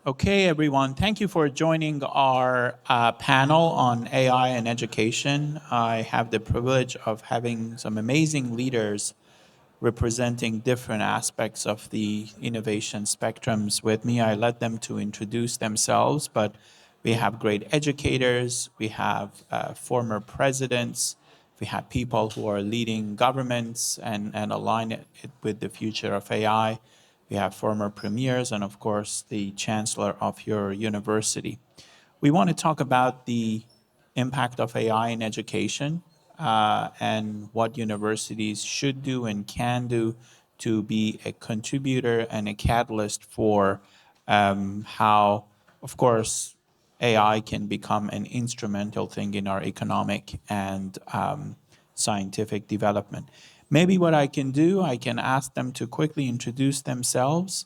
Okay, everyone, thank you for joining our panel on AI and education. I have the privilege of having some amazing leaders representing different aspects of the innovation spectrums with me. I let them to introduce themselves, but we have great educators, we have former presidents, we have people who are leading governments and align it with the future of AI. We have former premiers and, of course, the chancellor of your university. We want to talk about the impact of AI in education and what universities should do and can do to be a contributor and a catalyst for how, of course, AI can become an instrumental thing in our economic and scientific development. Maybe what I can do, I can ask them to quickly introduce themselves,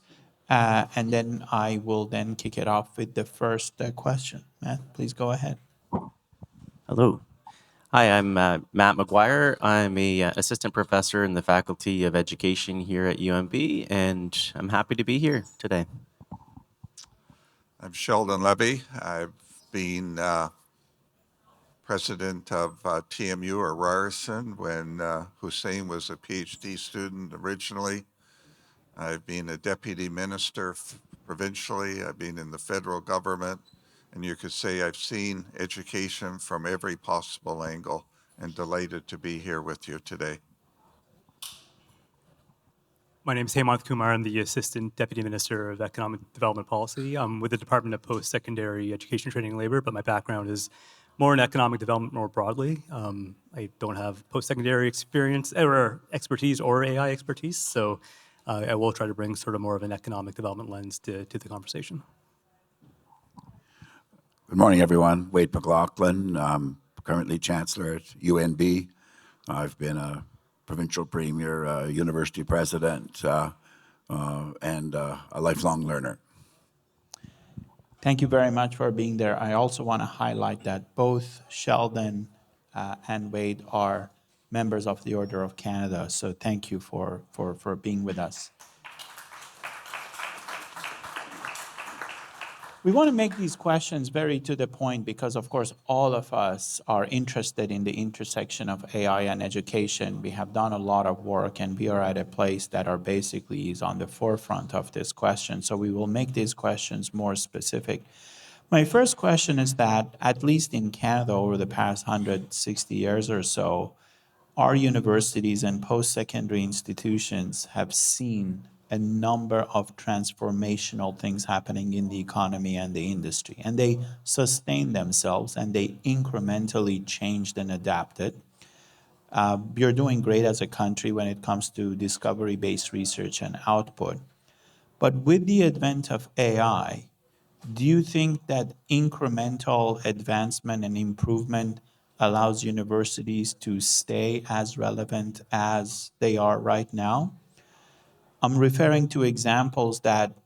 and then I will then kick it off with the first question. Matt, please go ahead. Hello. Hi, I'm Matt McGuire. I'm a assistant professor in the Faculty of Education here at UMB, and I'm happy to be here today. I'm Sheldon Levy. I've been president of TMU or Ryerson when Hossein was a PhD student originally. I've been a deputy minister provincially. I've been in the federal government. And you could say I've seen education from every possible angle, and delighted to be here with you today. My name is Hemant Kumar. I'm the Assistant Deputy Minister of Economic Development Policy. I'm with the Department of Post-Secondary Education, Training and Labor, but my background is more in economic development more broadly. I don't have post-secondary experience or expertise or AI expertise, so I will try to bring sort of more of an economic development lens to the conversation. Good morning, everyone. Wade MacLauchlan. I'm currently Chancellor at UNB. I've been a provincial premier, university president, and a lifelong learner. Thank you very much for being there. I also want to highlight that both Sheldon and Wade are members of the Order of Canada, so thank you for being with us. We want to make these questions very to the point because, of course, all of us are interested in the intersection of AI and education. We have done a lot of work, and we are at a place that are basically is on the forefront of this question. So we will make these questions more specific. My first question is that, at least in Canada over the past 160 years or so, our universities and post-secondary institutions have seen a number of transformational things happening in the economy and the industry. And they sustain themselves and they incrementally changed and adapted. We're doing great as a country when it comes to discovery-based research and output. But with the advent of AI, do you think that incremental advancement and improvement allows universities to stay as relevant as they are right now? I'm referring to examples that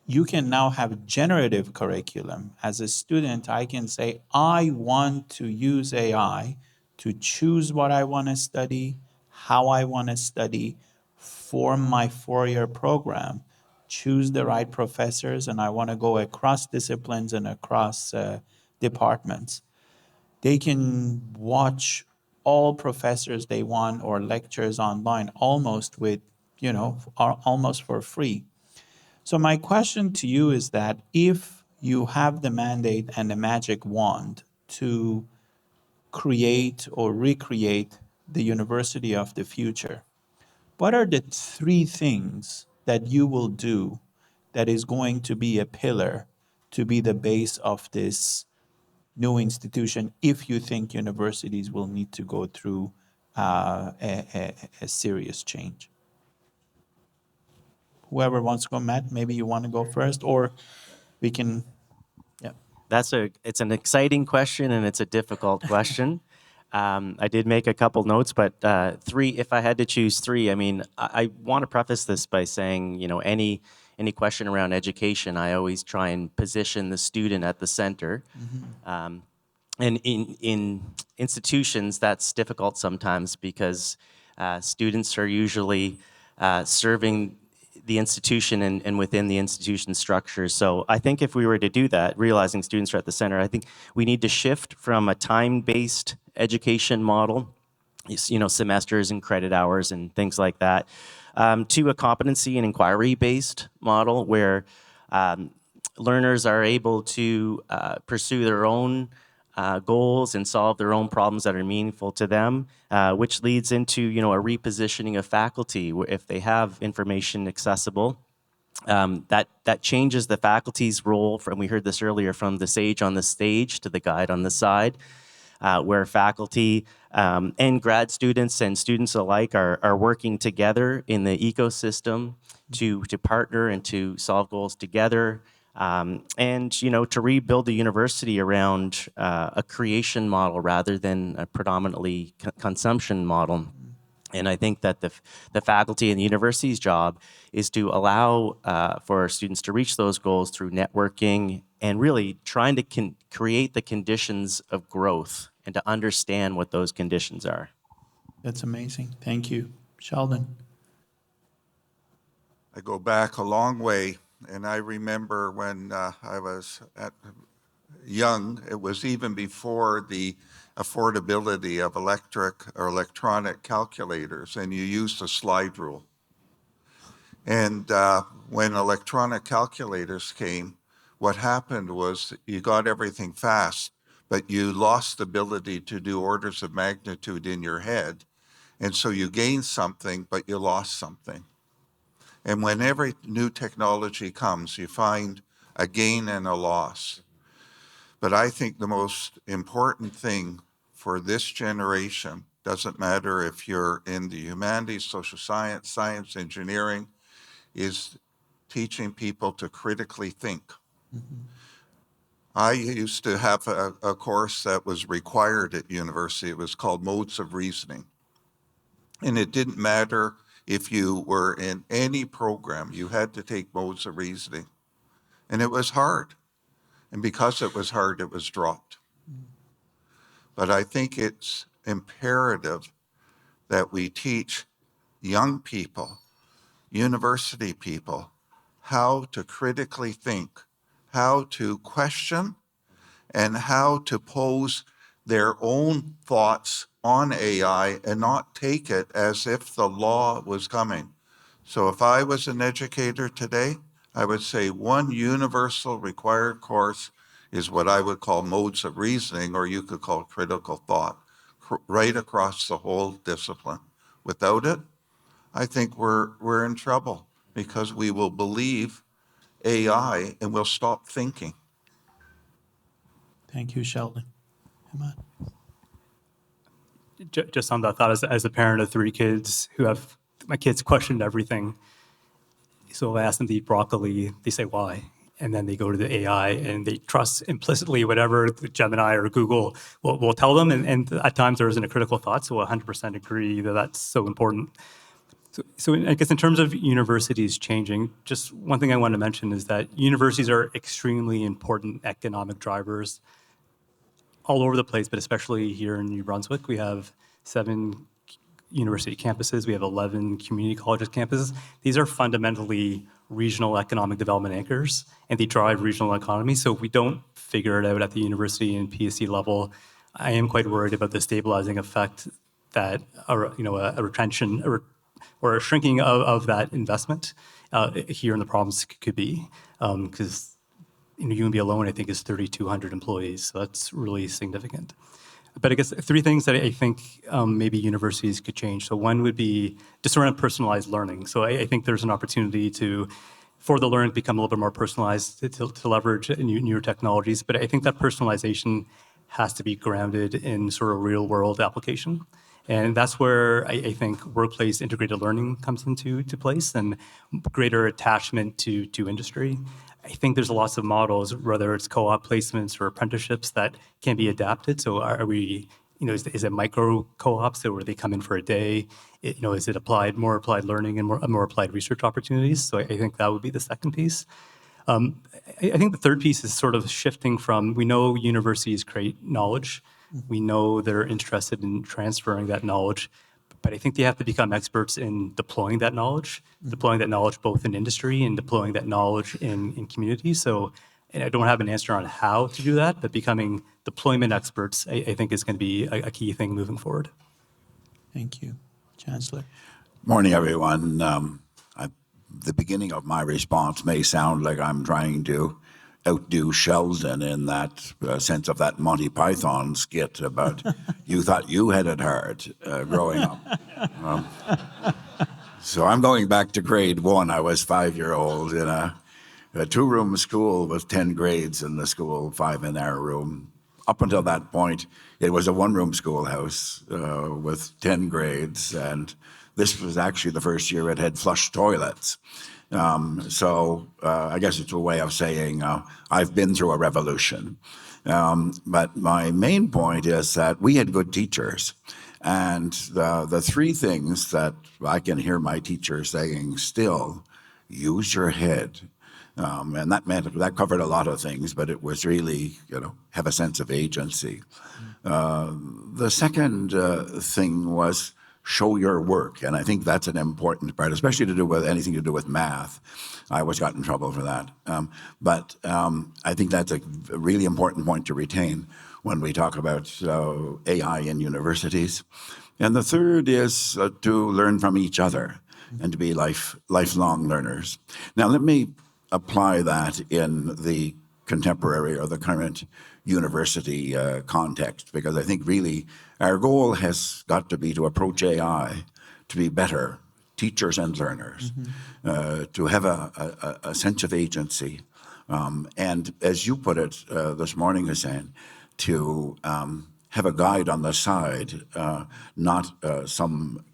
you can now have generative curriculum. As a student, I can say, I want to use AI to choose what I want to study, how I want to study, form my four-year program, choose the right professors, and I want to go across disciplines and across departments. They can watch all professors they want or lectures online almost with, almost for free. So my question to you is that if you have the mandate and the magic wand to create or recreate the university of the future, what are the three things that you will do that is going to be a pillar to be the base of this new institution if you think universities will need to go through a serious change? Whoever wants to go, Matt, maybe you want to go first, or we can, yeah. It's an exciting question and it's a difficult question. I did make a couple notes, but three, if I had to choose three, I mean, I want to preface this by saying, any question around education, I always try and position the student at the center. Mm-hmm. And in institutions, that's difficult sometimes because students are usually serving the institution and within the institution structure. So I think if we were to do that, realizing students are at the center, I think we need to shift from a time-based education model, semesters and credit hours and things like that, to a competency and inquiry-based model where learners are able to pursue their own goals and solve their own problems that are meaningful to them, which leads into a repositioning of faculty. If they have information accessible, that changes the faculty's role from, we heard this earlier, from the sage on the stage to the guide on the side, where faculty and grad students and students alike are working together in the ecosystem to partner and to solve goals together. And to rebuild the university around a creation model rather than a predominantly consumption model. And I think that the faculty and the university's job is to allow for students to reach those goals through networking and really trying to create the conditions of growth and to understand what those conditions are. That's amazing. Thank you. Sheldon. I go back a long way, and I remember when I was young, it was even before the affordability of electric or electronic calculators, and you used a slide rule. And when electronic calculators came, what happened was you got everything fast, but you lost the ability to do orders of magnitude in your head. And so you gained something, but you lost something. And when every new technology comes, you find a gain and a loss. But I think the most important thing for this generation, doesn't matter if you're in the humanities, social science, engineering, is teaching people to critically think. Mm-hmm. I used to have a course that was required at university. It was called Modes of Reasoning. And it didn't matter if you were in any program, you had to take Modes of Reasoning. And it was hard. And because it was hard, it was dropped. But I think it's imperative that we teach young people, university people, how to critically think, how to question, and how to pose their own thoughts on AI and not take it as if the law was coming. So if I was an educator today, I would say one universal required course is what I would call modes of reasoning, or you could call critical thought, right across the whole discipline. Without it, I think we're in trouble because we will believe AI and we'll stop thinking. Thank you, Sheldon. Hemant. Just on that thought, as a parent of 3 kids who have, my kids questioned everything. So I ask them to eat broccoli, they say why? And then they go to the AI and they trust implicitly whatever Gemini or Google will tell them. And at times there isn't a critical thought, so 100% agree that that's so important. So I guess in terms of universities changing, just one thing I want to mention is that universities are extremely important economic drivers all over the place, but especially here in New Brunswick. We have 7 university campuses. We have 11 community colleges campuses. These are fundamentally regional economic development anchors, and they drive regional economy. So if we don't figure it out at the university and PSC level, I am quite worried about the stabilizing effect that a retention or a shrinking of that investment here in the province could be, because UNB alone, I think, is 3,200 employees, so that's really significant. But I guess 3 things that I think maybe universities could change. So one would be just around personalized learning. So I think there's an opportunity for the learning to become a little bit more personalized, to leverage newer technologies. But I think that personalization has to be grounded in sort of real world application. And that's where I think workplace integrated learning comes into place, and greater attachment to industry. I think there's lots of models, whether it's co-op placements or apprenticeships, that can be adapted. So are we, is it micro co-ops where they come in for a day? Is it more applied learning and more applied research opportunities? So I think that would be the second piece. I think the third piece is sort of shifting from, we know universities create knowledge. We know they're interested in transferring that knowledge, but I think they have to become experts in deploying that knowledge both in industry and deploying that knowledge in communities. So, and I don't have an answer on how to do that, but becoming deployment experts, I think, is going to be a key thing moving forward. Thank you. Chancellor. Morning, everyone. The beginning of my response may sound like I'm trying to outdo Sheldon in that sense of that Monty Python skit about you thought you had it hard growing up. So I'm going back to grade 1. I was 5-year-old in a 2-room school with 10 grades in the school, 5 in our room. Up until that point, it was a 1-room schoolhouse with 10 grades, and this was actually the first year it had flush toilets. So I guess it's a way of saying I've been through a revolution. But my main point is that we had good teachers. And the 3 things that I can hear my teacher saying still, use your head. And that covered a lot of things, but it was really, have a sense of agency. The second thing was show your work. And I think that's an important part, especially to do with anything to do with math. I always got in trouble for that. But I think that's a really important point to retain when we talk about AI in universities. And the third is to learn from each other and to be lifelong learners. Now, let me apply that in the contemporary or the current university context, because I think really our goal has got to be to approach AI to be better teachers and learners, to have a sense of agency. And as you put it this morning, Hossein, to have a guide on the side, not some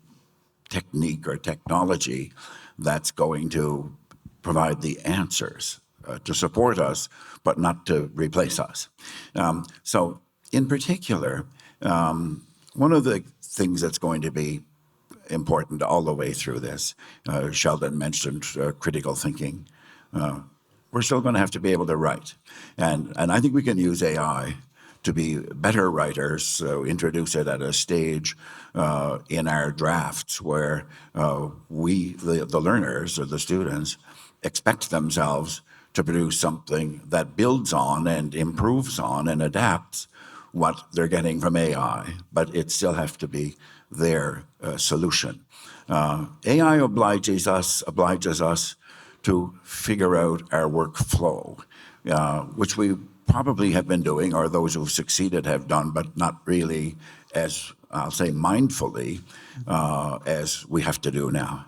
technique or technology that's going to provide the answers to support us, but not to replace us. So in particular, one of the things that's going to be important all the way through this, Sheldon mentioned critical thinking. We're still going to have to be able to write. And I think we can use AI to be better writers, so introduce it at a stage in our drafts where we, the learners or the students, expect themselves to produce something that builds on and improves on and adapts what they're getting from AI, but it still has to be their solution. AI obliges us to figure out our workflow, which we probably have been doing, or those who've succeeded have done, but not really as, I'll say, mindfully as we have to do now.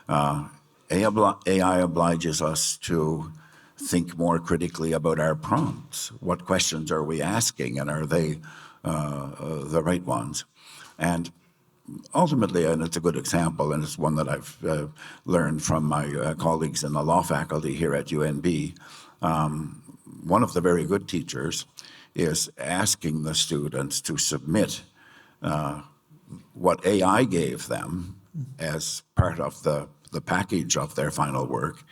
AI obliges us to think more critically about our prompts. What questions are we asking, and are they the right ones? And ultimately, and it's a good example, and it's one that I've learned from my colleagues in the law faculty here at UNB, one of the very good teachers is asking the students to submit what AI gave them as part of the package of their final work,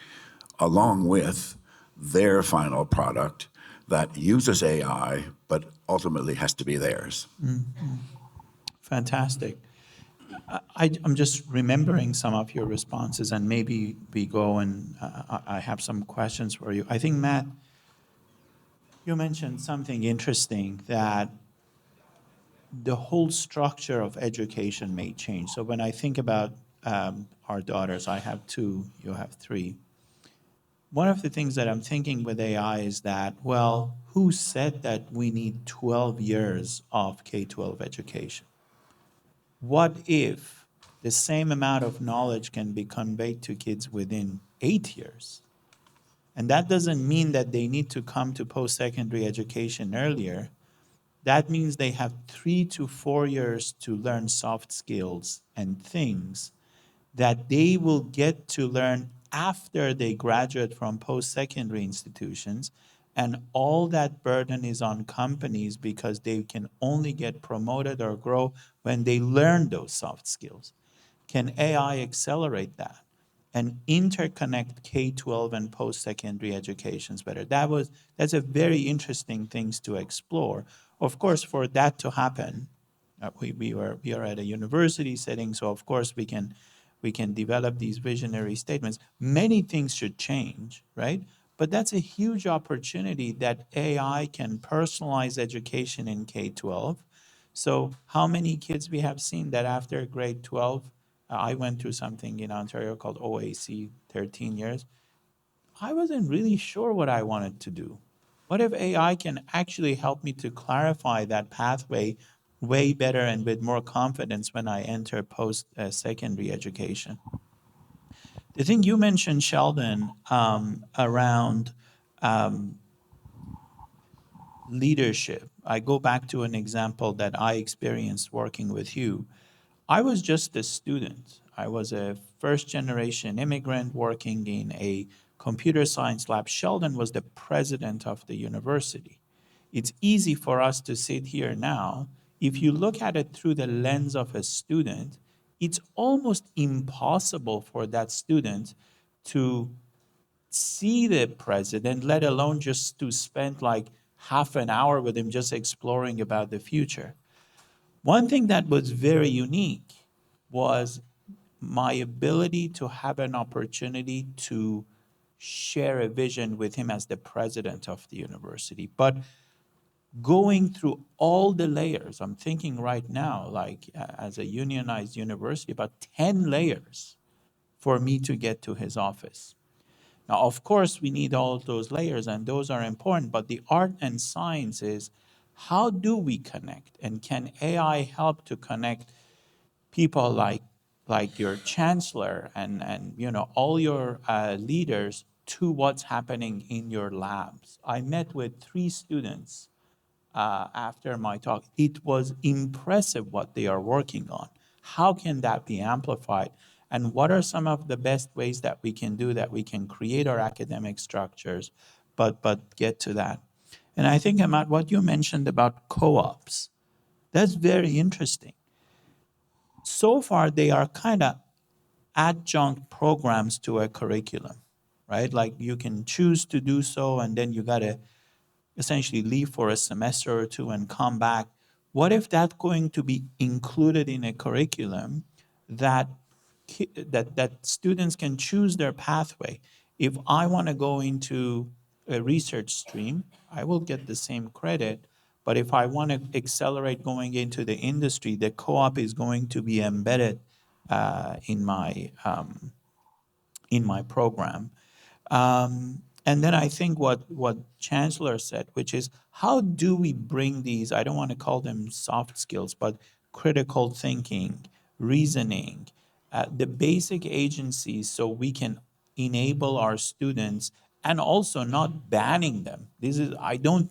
along with their final product that uses AI, but ultimately has to be theirs. Fantastic. I'm just remembering some of your responses, and maybe we go and I have some questions for you. I think, Matt, you mentioned something interesting, that the whole structure of education may change. So when I think about our daughters, I have 2, you have 3. One of the things that I'm thinking with AI is that, well, who said that we need 12 years of K-12 education? What if the same amount of knowledge can be conveyed to kids within 8 years? And that doesn't mean that they need to come to post-secondary education earlier. That means they have 3 to 4 years to learn soft skills and things that they will get to learn after they graduate from post-secondary institutions. And all that burden is on companies because they can only get promoted or grow when they learn those soft skills. Can AI accelerate that and interconnect K-12 and post-secondary educations better? That's a very interesting thing to explore. Of course, for that to happen, We are at a university setting, so of course we can develop these visionary statements. Many things should change, right? But that's a huge opportunity that AI can personalize education in K-12. So how many kids we have seen that after grade 12, I went through something in Ontario called OAC, 13 years. I wasn't really sure what I wanted to do. What if AI can actually help me to clarify that pathway way better and with more confidence when I enter post secondary education? The thing you mentioned, Sheldon, around leadership, I go back to an example that I experienced working with you. I was just a student. I was a first generation immigrant working in a computer science lab. Sheldon was the president of the university. It's easy for us to sit here now. If you look at it through the lens of a student, it's almost impossible for that student to see the president, let alone just to spend like half an hour with him just exploring about the future. One thing that was very unique was my ability to have an opportunity to share a vision with him as the president of the university. But going through all the layers, I'm thinking right now, like as a unionized university, about 10 layers for me to get to his office. Now, of course, we need all those layers, and those are important, but the art and science is how do we connect? And can AI help to connect people like your chancellor and all your leaders to what's happening in your labs? I met with 3 students after my talk. It was impressive what they are working on. How can that be amplified? And what are some of the best ways that we can do that we can create our academic structures, but get to that? And I think, Hemant, what you mentioned about co-ops, that's very interesting. So far, they are kind of adjunct programs to a curriculum, right? Like you can choose to do so, and then you got to essentially leave for a semester or two and come back. What if that's going to be included in a curriculum that that students can choose their pathway? If I want to go into a research stream, I will get the same credit. But if I want to accelerate going into the industry, the co-op is going to be embedded in my program. And then I think what Chancellor said, which is how do we bring these, I don't want to call them soft skills, but critical thinking, reasoning, the basic agencies so we can enable our students and also not banning them. I don't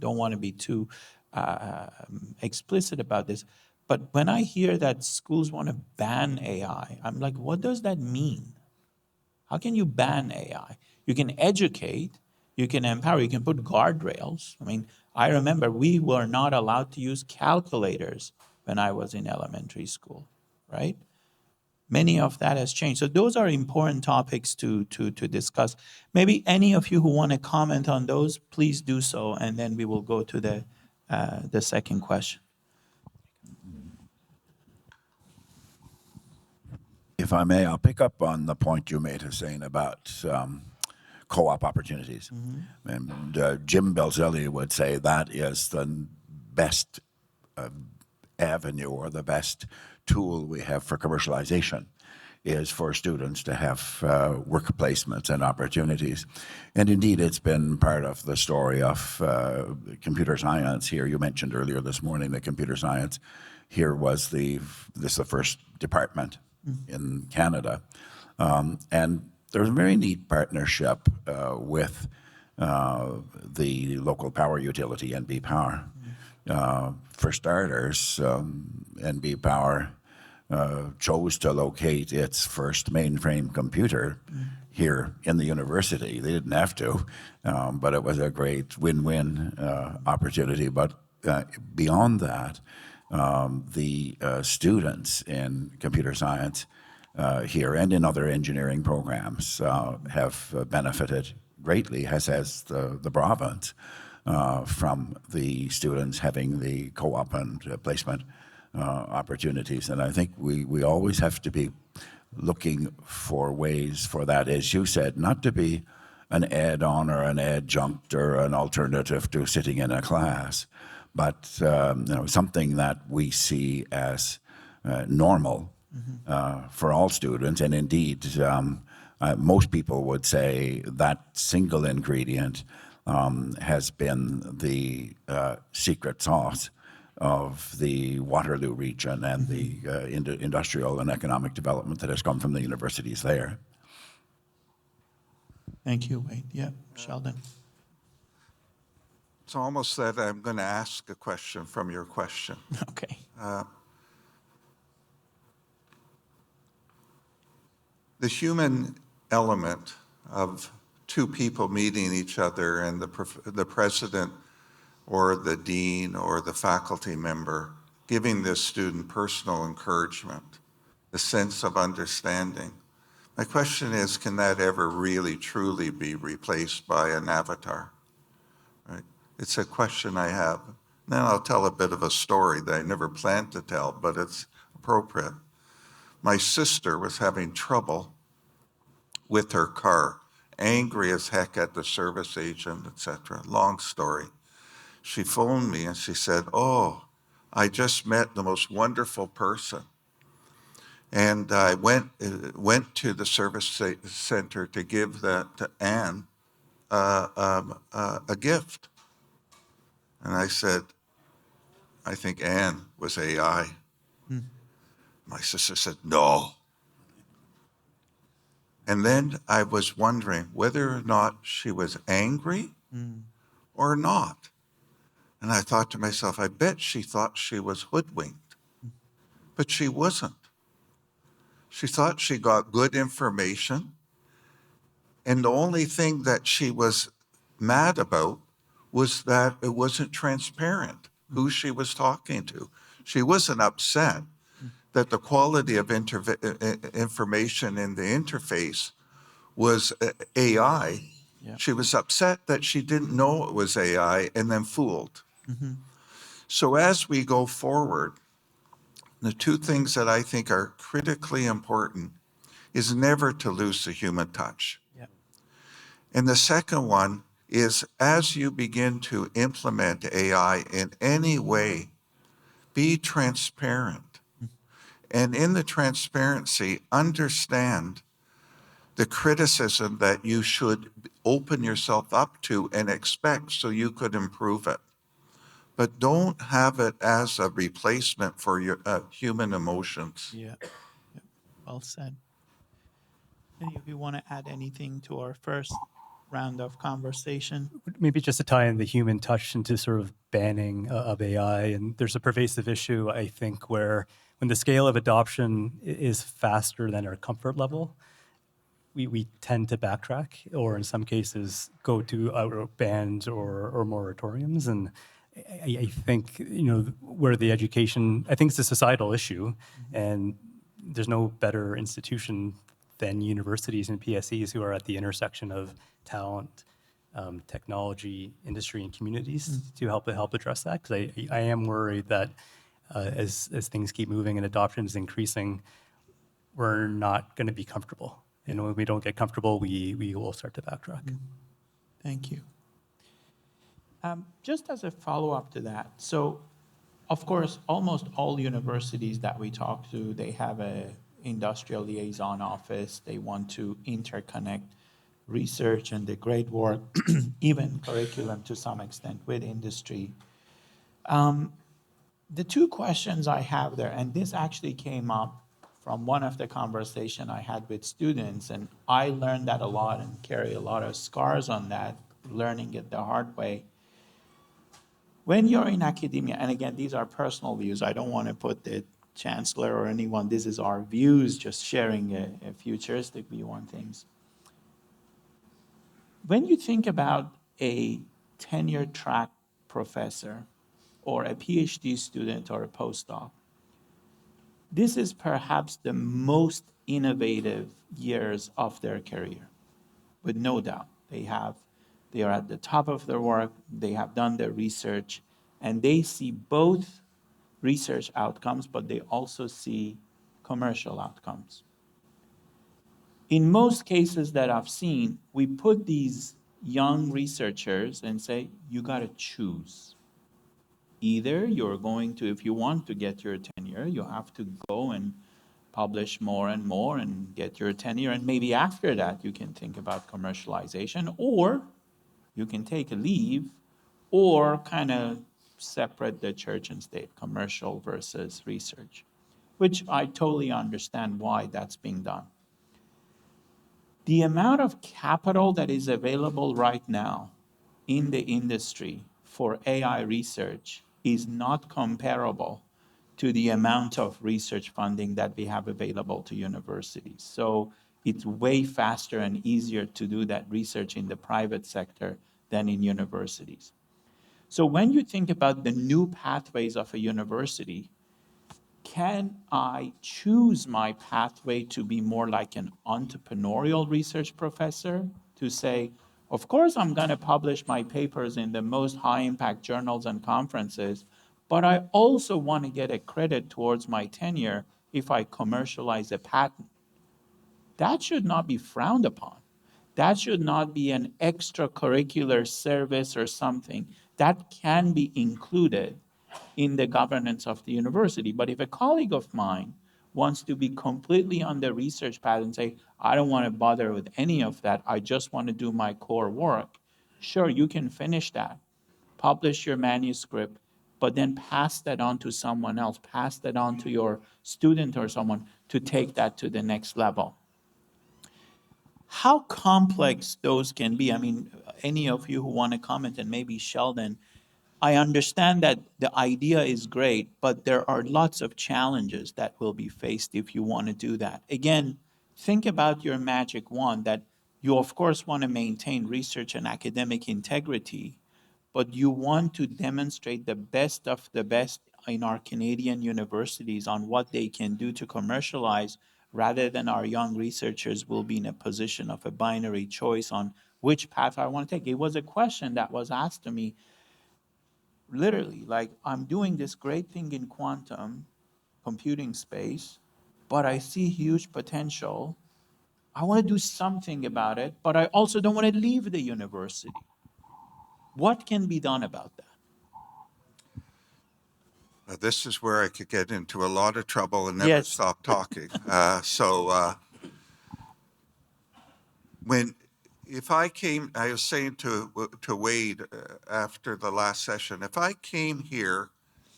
want to be too explicit about this, but when I hear that schools want to ban AI, I'm like, what does that mean? How can you ban AI? You can educate, you can empower, you can put guardrails. I mean, I remember we were not allowed to use calculators when I was in elementary school, right? Many of that has changed. So those are important topics to discuss. Maybe any of you who want to comment on those, please do so, and then we will go to the second question. If I may, I'll pick up on the point you made, Hussein, about co-op opportunities. And Jim Belzelli would say that is the best avenue or the best tool we have for commercialization is for students to have work placements and opportunities. And indeed, it's been part of the story of computer science here. You mentioned earlier this morning that computer science here was the first department in Canada. And there's a very neat partnership with the local power utility, NB Power. For starters, NB Power chose to locate its first mainframe computer here in the university. They didn't have to, but it was a great win-win opportunity. But beyond that, the students in computer science here and in other engineering programs have benefited greatly, as has the province. from the students having the co-op and placement opportunities. And I think we always have to be looking for ways for that, as you said, not to be an add-on or an adjunct or an alternative to sitting in a class, but something that we see as normal for all students. And indeed, most people would say that single ingredient has been the secret sauce of the Waterloo region and the industrial and economic development that has come from the universities there. Thank you, Wade. Yeah, Sheldon. It's almost that I'm going to ask a question from your question. Okay. The human element of two people meeting each other and the president or the dean or the faculty member giving this student personal encouragement, the sense of understanding. My question is, can that ever really truly be replaced by an avatar? Right? It's a question I have. Then I'll tell a bit of a story that I never planned to tell, but it's appropriate. My sister was having trouble with her car, angry as heck at the service agent, etc. Long story. She phoned me and she said, "Oh, I just met the most wonderful person." And I went to the service center to give to Anne a gift. And I said, "I think Anne was AI." My sister said, "No." And then I was wondering whether or not she was angry or not. And I thought to myself, I bet she thought she was hoodwinked, but she wasn't. She thought she got good information, and the only thing that she was mad about was that it wasn't transparent who she was talking to. She wasn't upset that the quality of information in the interface was AI. Yeah. She was upset that she didn't know it was AI and then fooled. So as we go forward, the two things that I think are critically important is never to lose the human touch. Yeah. And the second one is, as you begin to implement AI in any way, be transparent. And in the transparency, understand the criticism that you should open yourself up to and expect so you could improve it. But don't have it as a replacement for your human emotions. Yeah. Yeah. Well said. Any of you want to add anything to our first round of conversation? Maybe just to tie in the human touch into sort of banning of AI. And there's a pervasive issue, I think, where when the scale of adoption is faster than our comfort level, we tend to backtrack, or in some cases go to outright bans or moratoriums. And I think, where the education, I think it's a societal issue, and there's no better institution than universities and PSEs who are at the intersection of talent, technology, industry, and communities to help address that. Because I am worried that as things keep moving and adoption is increasing, we're not going to be comfortable. And when we don't get comfortable, we will start to backtrack. Thank you. Just as a follow-up to that, so of course, almost all universities that we talk to, they have a industrial liaison office. They want to interconnect research and the great work, even curriculum to some extent, with industry. The two questions I have there, and this actually came up from one of the conversation I had with students, and I learned that a lot and carry a lot of scars on that, learning it the hard way. When you're in academia, and again, these are personal views, I don't want to put the chancellor or anyone, this is our views, just sharing a futuristic view on things. When you think about a tenure track professor or a PhD student or a postdoc, this is perhaps the most innovative years of their career, with no doubt. They have They are at the top of their work, they have done their research, and they see both research outcomes, but they also see commercial outcomes. In most cases that I've seen, we put these young researchers and say, you got to choose. Either you're going to, if you want to get your tenure, you have to go and publish more and more and get your tenure, and maybe after that you can think about commercialization, or you can take a leave, or kind of separate the church and state, commercial versus research, which I totally understand why that's being done. The amount of capital that is available right now in the industry for AI research is not comparable to the amount of research funding that we have available to universities. So it's way faster and easier to do that research in the private sector than in universities. So when you think about the new pathways of a university, can I choose my pathway to be more like an entrepreneurial research professor? To say, of course, I'm going to publish my papers in the most high impact journals and conferences, but I also want to get a credit towards my tenure if I commercialize a patent. That should not be frowned upon. That should not be an extracurricular service or something. That can be included in the governance of the university. But if a colleague of mine wants to be completely on the research path and say, I don't want to bother with any of that, I just want to do my core work, sure, you can finish that, publish your manuscript, but then pass that on to someone else, pass that on to your student or someone to take that to the next level. How complex those can be? I mean, any of you who want to comment, and maybe Sheldon, I understand that the idea is great, but there are lots of challenges that will be faced if you want to do that. Again, think about your magic wand that you, of course, want to maintain research and academic integrity, but you want to demonstrate the best of the best in our Canadian universities on what they can do to commercialize, rather than our young researchers will be in a position of a binary choice on which path I want to take. It was a question that was asked to me literally, like, I'm doing this great thing in quantum computing space, but I see huge potential. I want to do something about it, but I also don't want to leave the university. What can be done about that? This is where I could get into a lot of trouble and never stop talking. If I came, I was saying to Wade after the last session, if I came here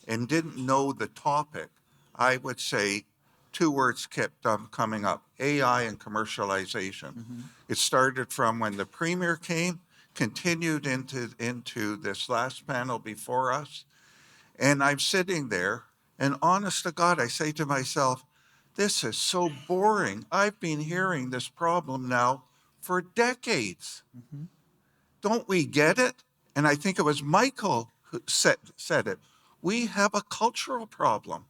and didn't know the topic, I would say two words kept coming up: AI and commercialization. Mm-hmm. It started from when the premier came, continued into this last panel before us, and I'm sitting there, and honest to God, I say to myself, this is so boring. I've been hearing this problem now for decades. Mm-hmm. Don't we get it? And I think it was Michael who said it. We have a cultural problem.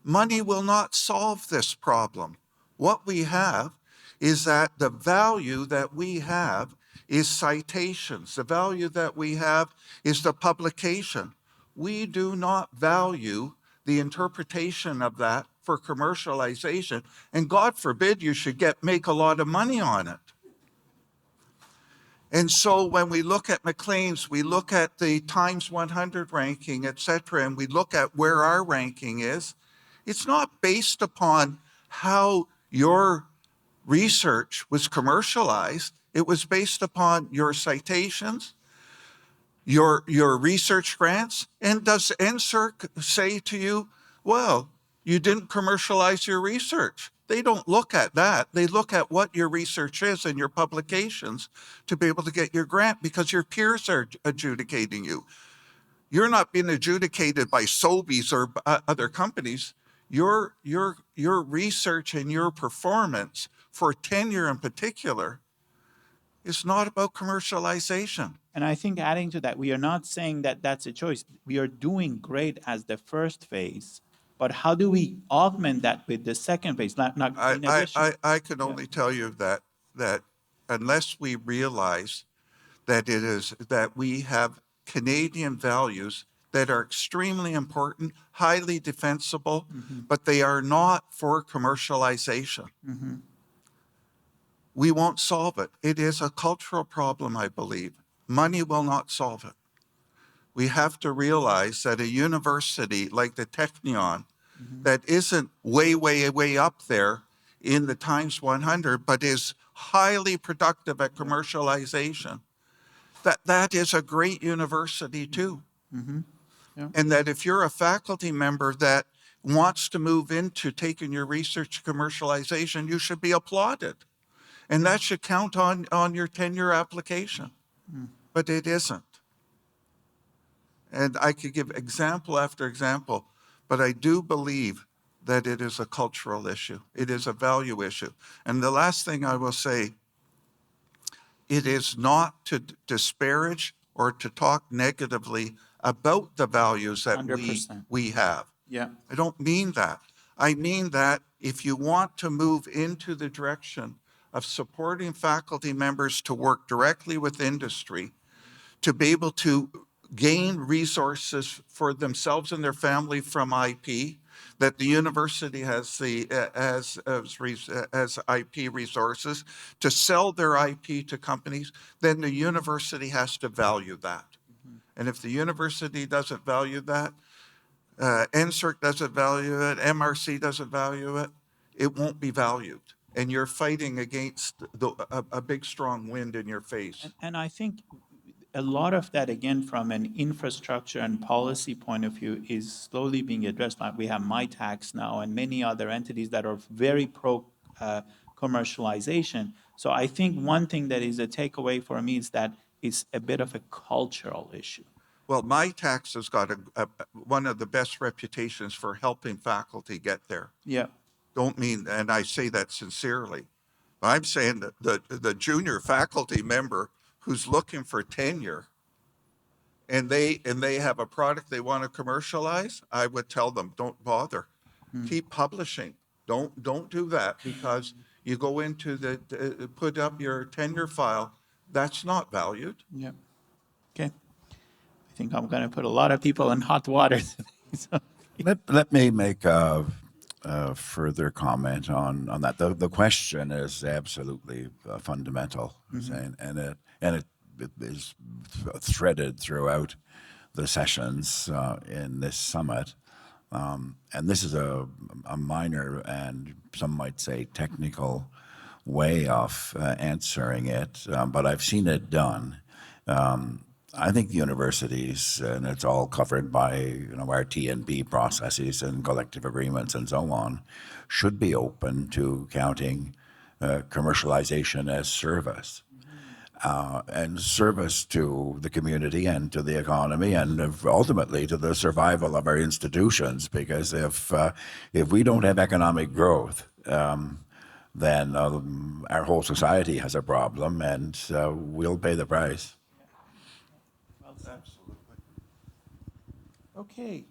Money will not solve this problem. What we have is that the value that we have is citations. The value that we have is the publication. We do not value the interpretation of that for commercialization, and God forbid you should make a lot of money on it. And so when we look at Maclean's, we look at the Times 100 ranking, et cetera, and we look at where our ranking is, it's not based upon how your research was commercialized. It was based upon your citations, your research grants. And does NSERC say to you, well, you didn't commercialize your research? They don't look at that. They look at what your research is and your publications to be able to get your grant, because your peers are adjudicating you. You're not being adjudicated by Sobeys or other companies. Your research and your performance for tenure in particular is not about commercialization. And I think adding to that, we are not saying that that's a choice. We are doing great as the first phase, but how do we augment that with the second phase? I can only tell you that unless we realize that we have Canadian values that are extremely important, highly defensible, but they are not for commercialization. We won't solve it. It is a cultural problem, I believe. Money will not solve it. We have to realize that a university like the Technion that isn't way, way, way up there in the Times 100, but is highly productive at commercialization, that is a great university too. Yeah. And that if you're a faculty member that wants to move into taking your research to commercialization, you should be applauded. And that should count on your tenure application. But it isn't. And I could give example after example, but I do believe that it is a cultural issue. It is a value issue. And the last thing I will say, it is not to disparage or to talk negatively about the values that 100%. we have. Yeah. I don't mean that. I mean that if you want to move into the direction of supporting faculty members to work directly with industry, to be able to gain resources for themselves and their family from IP, that the university has as IP resources to sell their IP to companies, then the university has to value that. And if the university doesn't value that, NSERC doesn't value it, MRC doesn't value it, it won't be valued. And you're fighting against a big, strong wind in your face. And I think a lot of that, again, from an infrastructure and policy point of view, is slowly being addressed. Like we have MyTax now and many other entities that are very pro commercialization. So I think one thing that is a takeaway for me is that it's a bit of a cultural issue. Well, MyTax has got one of the best reputations for helping faculty get there. Yeah. Don't mean, and I say that sincerely. I'm saying that the junior faculty member who's looking for tenure and they have a product they want to commercialize, I would tell them, don't bother. Keep publishing. Don't do that, because you go into put up your tenure file, that's not valued. Yeah. Okay. I think I'm going to put a lot of people in hot water today. So, Let me make a further comment on that. The question is absolutely fundamental, Hussein, and it is threaded throughout the sessions in this summit. And this is a minor and some might say technical way of answering it, but I've seen it done. I think universities, and it's all covered by our T&B processes and collective agreements and so on, should be open to counting commercialization as service. And service to the community and to the economy and ultimately to the survival of our institutions. Because if we don't have economic growth, then our whole society has a problem, and we'll pay the price. Absolutely. okay.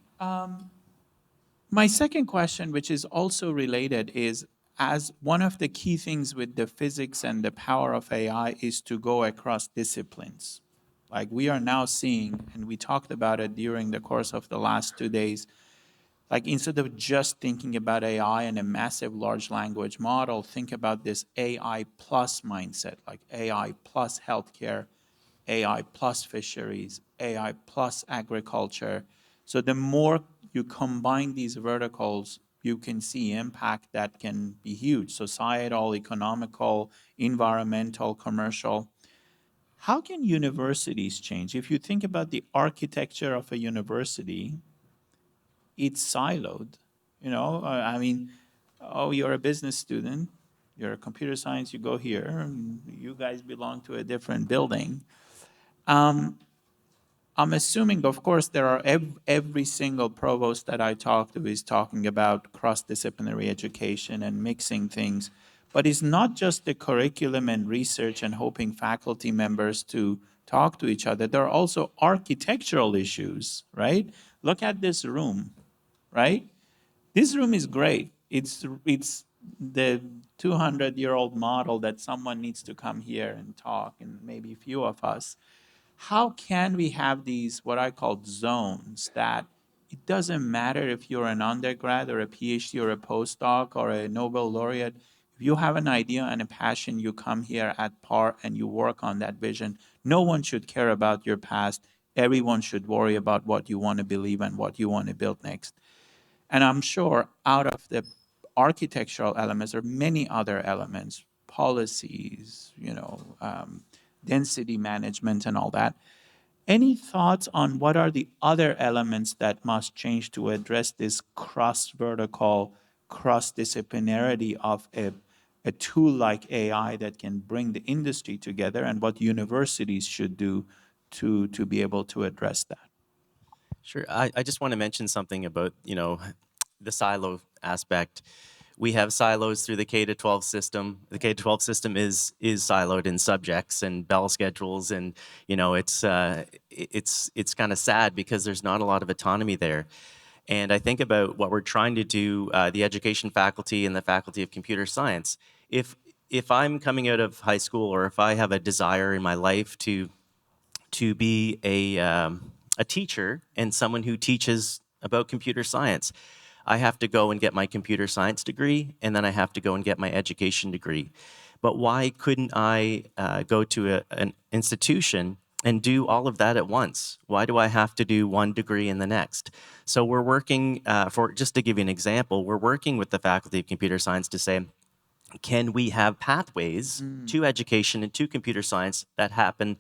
My second question, which is also related, is as one of the key things with the physics and the power of AI is to go across disciplines. Like we are now seeing, and we talked about it during the course of the last 2 days, like instead of just thinking about AI and a massive large language model, think about this AI plus mindset, like AI plus healthcare, AI plus fisheries, AI plus agriculture. So the more you combine these verticals, you can see impact that can be huge: societal, economical, environmental, commercial. How can universities change? If you think about the architecture of a university, it's siloed. I mean, oh, you're a business student, you're a computer science, you go here, and you guys belong to a different building. I'm assuming, of course, there are every single provost that I talk to is talking about cross-disciplinary education and mixing things. But it's not just the curriculum and research and hoping faculty members to talk to each other. There are also architectural issues, right? Look at this room, right? This room is great. It's the 200-year-old model that someone needs to come here and talk, and maybe a few of us. How can we have these, what I call zones, that it doesn't matter if you're an undergrad or a PhD or a postdoc or a Nobel laureate, if you have an idea and a passion, you come here at par and you work on that vision. No one should care about your past. Everyone should worry about what you want to believe and what you want to build next. And I'm sure out of the architectural elements, there are many other elements, policies, density management and all that. Any thoughts on what are the other elements that must change to address this cross-vertical, cross-disciplinarity of a tool like AI that can bring the industry together, and what universities should do to be able to address that? Sure. I just want to mention something about, the silo aspect. We have silos through the K-12 system. The K-12 system is siloed in subjects and bell schedules, and it's kind of sad because there's not a lot of autonomy there. And I think about what we're trying to do, the education faculty and the faculty of computer science. If I'm coming out of high school, or if I have a desire in my life to be a teacher and someone who teaches about computer science, I have to go and get my computer science degree, and then I have to go and get my education degree. But why couldn't I go to an institution and do all of that at once? Why do I have to do one degree and the next? So we're working, just to give you an example, we're working with the Faculty of Computer Science to say, can we have pathways to education and to computer science that happen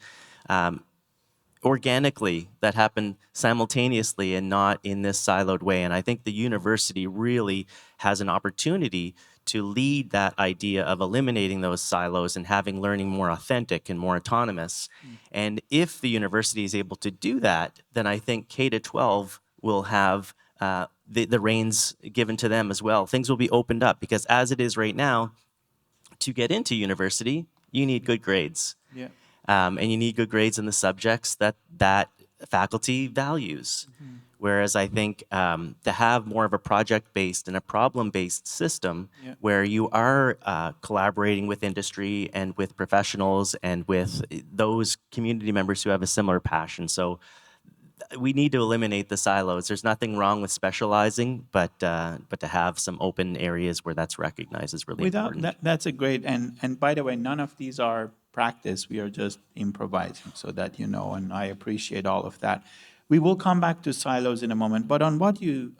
organically, that happen simultaneously and not in this siloed way? And I think the university really has an opportunity to lead that idea of eliminating those silos and having learning more authentic and more autonomous. And if the university is able to do that, then I think K-12 will have the reins given to them as well. Things will be opened up, because as it is right now, to get into university, you need good grades. Yeah. And you need good grades in the subjects that faculty values. Whereas I think to have more of a project-based and a problem-based system where you are collaborating with industry and with professionals and with those community members who have a similar passion. So we need to eliminate the silos. There's nothing wrong with specializing, but to have some open areas where that's recognized is really important. That's a great, and by the way, none of these are practice. We are just improvising, so that you know, and I appreciate all of that. We will come back to silos in a moment, but on what you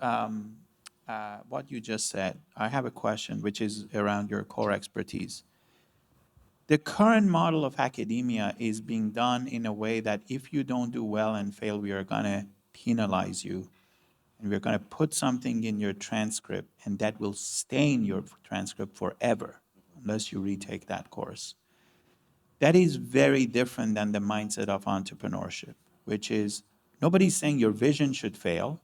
just said, I have a question which is around your core expertise. The current model of academia is being done in a way that if you don't do well and fail, we are going to penalize you, and we're going to put something in your transcript, and that will stain your transcript forever unless you retake that course. That is very different than the mindset of entrepreneurship, which is nobody's saying your vision should fail,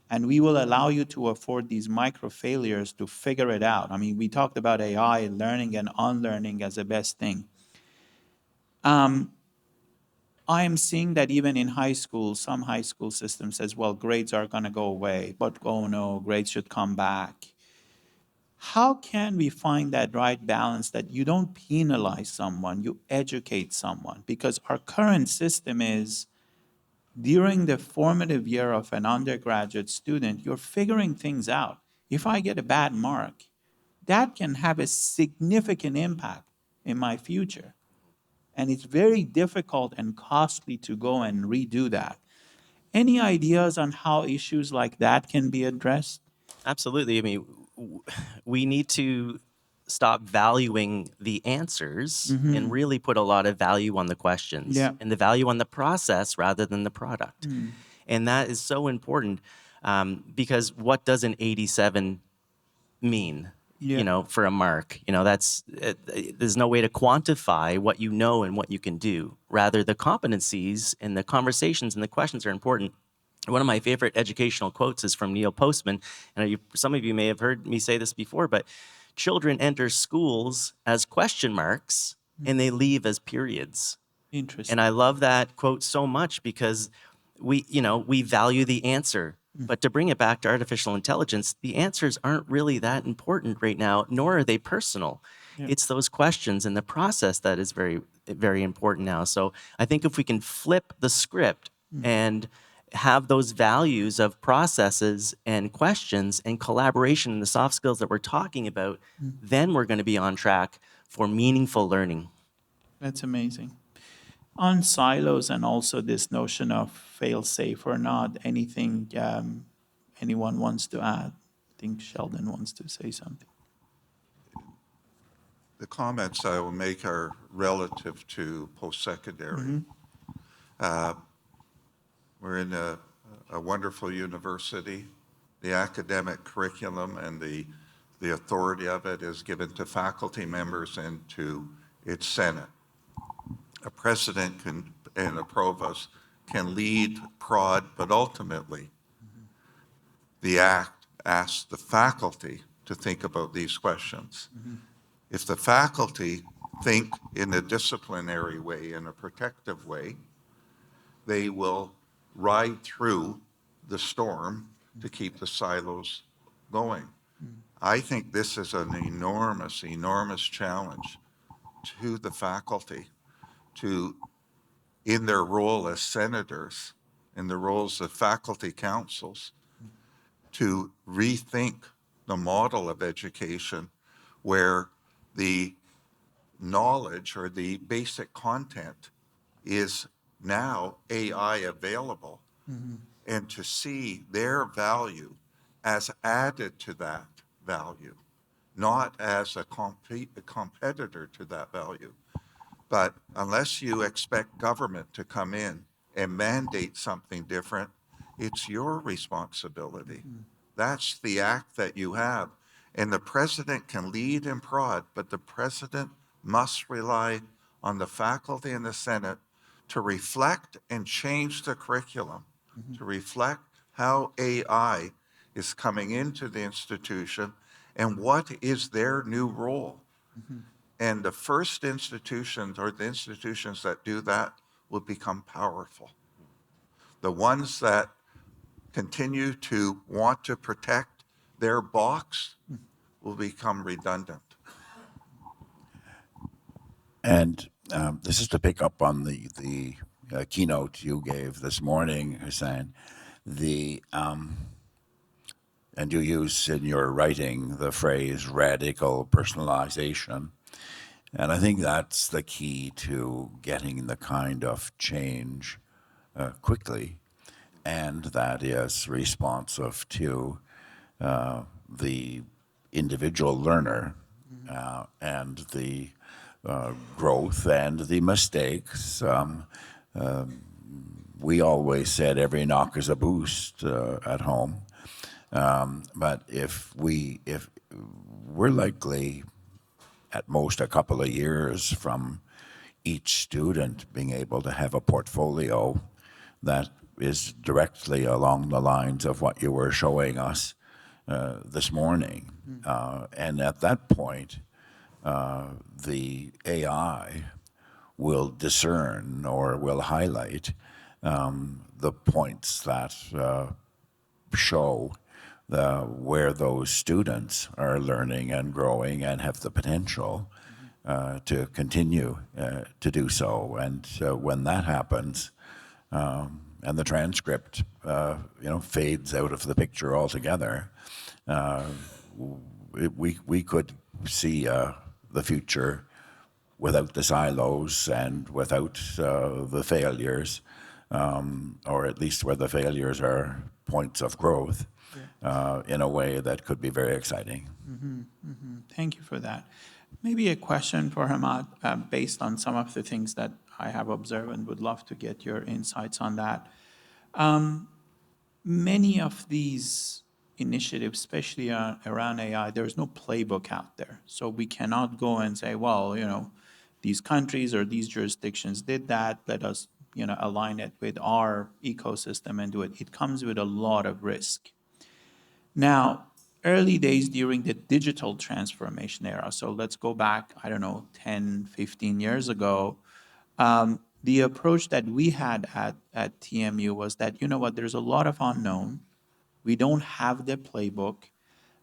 and we will allow you to afford these micro failures to figure it out. I mean, we talked about AI, learning and unlearning as the best thing. I am seeing that even in high school, some high school system says, well, grades are going to go away, but oh no, grades should come back. How can we find that right balance that you don't penalize someone, you educate someone? Because our current system is, during the formative year of an undergraduate student, you're figuring things out. If I get a bad mark, that can have a significant impact in my future. And it's very difficult and costly to go and redo that. Any ideas on how issues like that can be addressed? Absolutely. I mean, we need to stop valuing the answers and really put a lot of value on the questions and the value on the process rather than the product. And that is so important because what does an 87 mean? For a mark, there's no way to quantify what you know and what you can do. Rather, the competencies and the conversations and the questions are important. One of my favorite educational quotes is from Neil Postman, and some of you may have heard me say this before, but children enter schools as question marks and they leave as periods. Interesting. And I love that quote so much because we value the answer. But to bring it back to artificial intelligence, the answers aren't really that important right now, nor are they personal. It's those questions and the process that is very, very important now. So I think if we can flip the script and have those values of processes and questions and collaboration and the soft skills that we're talking about, then we're going to be on track for meaningful learning. That's amazing. On silos and also this notion of fail safe or not, anything anyone wants to add? I think Sheldon wants to say something. The comments I will make are relative to post-secondary. We're in a wonderful university. The academic curriculum and the authority of it is given to faculty members and to its Senate. A president and a provost can lead, prod, but ultimately the act asks the faculty to think about these questions. If the faculty think in a disciplinary way, in a protective way, they will ride through the storm to keep the silos going. I think this is an enormous, enormous challenge to the faculty to, in their role as senators, in the roles of faculty councils, to rethink the model of education where the knowledge or the basic content is now AI available, and to see their value as added to that value, not as a competitor to that value. But unless you expect government to come in and mandate something different, it's your responsibility. That's the act that you have. And the president can lead and prod, but the president must rely on the faculty and the Senate to reflect and change the curriculum, to reflect how AI is coming into the institution and what is their new role. And the first institutions or the institutions that do that will become powerful. The ones that continue to want to protect their box will become redundant. And this is to pick up on the keynote you gave this morning, Hossein. And you use in your writing the phrase radical personalization. And I think that's the key to getting the kind of change quickly, and that is responsive to the individual learner and the growth and the mistakes. We always said every knock is a boost at home. But if we're likely at most a couple of years from each student being able to have a portfolio that is directly along the lines of what you were showing us this morning. And at that point, the AI will discern or will highlight the points that show where those students are learning and growing and have the potential to continue to do so. And when that happens, and the transcript, fades out of the picture altogether, we could see the future without the silos and without the failures, or at least where the failures are points of growth, in a way that could be very exciting. Thank you for that. Maybe a question for Hemant, based on some of the things that I have observed, and would love to get your insights on that. Many of these initiatives, especially around AI, there's no playbook out there. So we cannot go and say, well, these countries or these jurisdictions did that, let us align it with our ecosystem and do it. It comes with a lot of risk. Now, early days during the digital transformation era, so let's go back, 10, 15 years ago, the approach that we had at TMU was that, there's a lot of unknown. We don't have the playbook.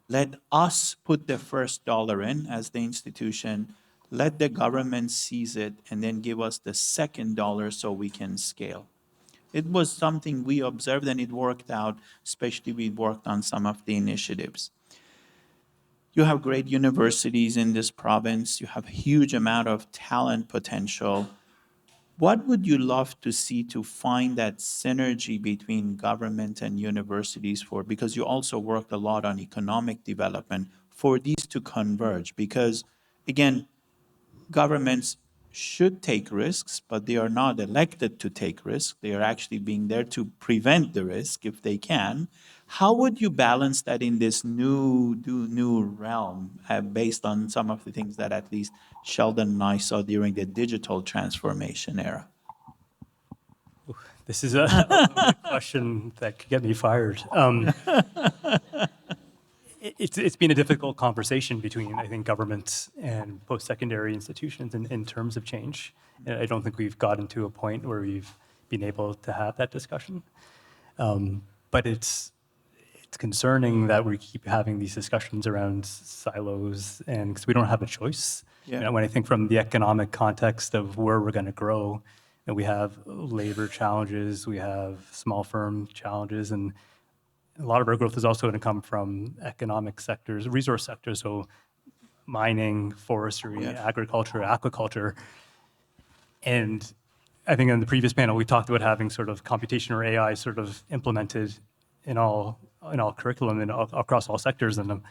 Let us put the first dollar in as the institution. Let the government seize it and then give us the second dollar so we can scale. It was something we observed and it worked out, especially we worked on some of the initiatives. You have great universities in this province. You have a huge amount of talent potential. What would you love to see to find that synergy between government and universities for, because you also worked a lot on economic development, for these to converge? Because again, governments should take risks, but they are not elected to take risks. They are actually being there to prevent the risk if they can. How would you balance that in this new realm, based on some of the things that at least Sheldon and I saw during the digital transformation era? This is a question that could get me fired. It's been a difficult conversation between, I think, governments and post-secondary institutions in terms of change. And I don't think we've gotten to a point where we've been able to have that discussion. But it's concerning that we keep having these discussions around silos, and because we don't have a choice. Yeah. You know, when I think from the economic context of where we're going to grow, and we have labor challenges, we have small firm challenges, and a lot of our growth is also going to come from economic sectors, resource sectors, so mining, forestry, Yeah. agriculture, aquaculture. And I think in the previous panel, we talked about having sort of computation or AI sort of implemented in all curriculum and across all sectors, and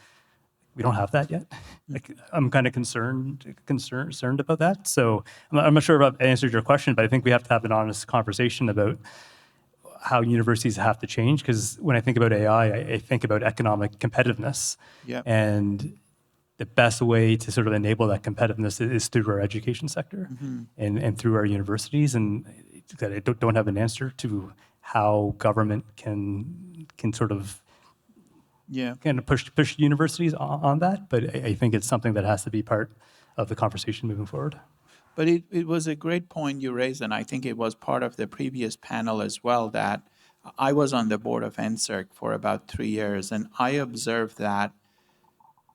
we don't have that yet. Like, I'm kind of concerned about that. So I'm not sure if I've answered your question, but I think we have to have an honest conversation about how universities have to change. Because when I think about AI, I think about economic competitiveness. Yeah. And the best way to sort of enable that competitiveness is through our education sector and through our universities. And I don't have an answer to how government can sort of Yeah. kind of push universities on that, but I think it's something that has to be part of the conversation moving forward. But it was a great point you raised, and I think it was part of the previous panel as well, that I was on the board of NSERC for about 3 years, and I observed that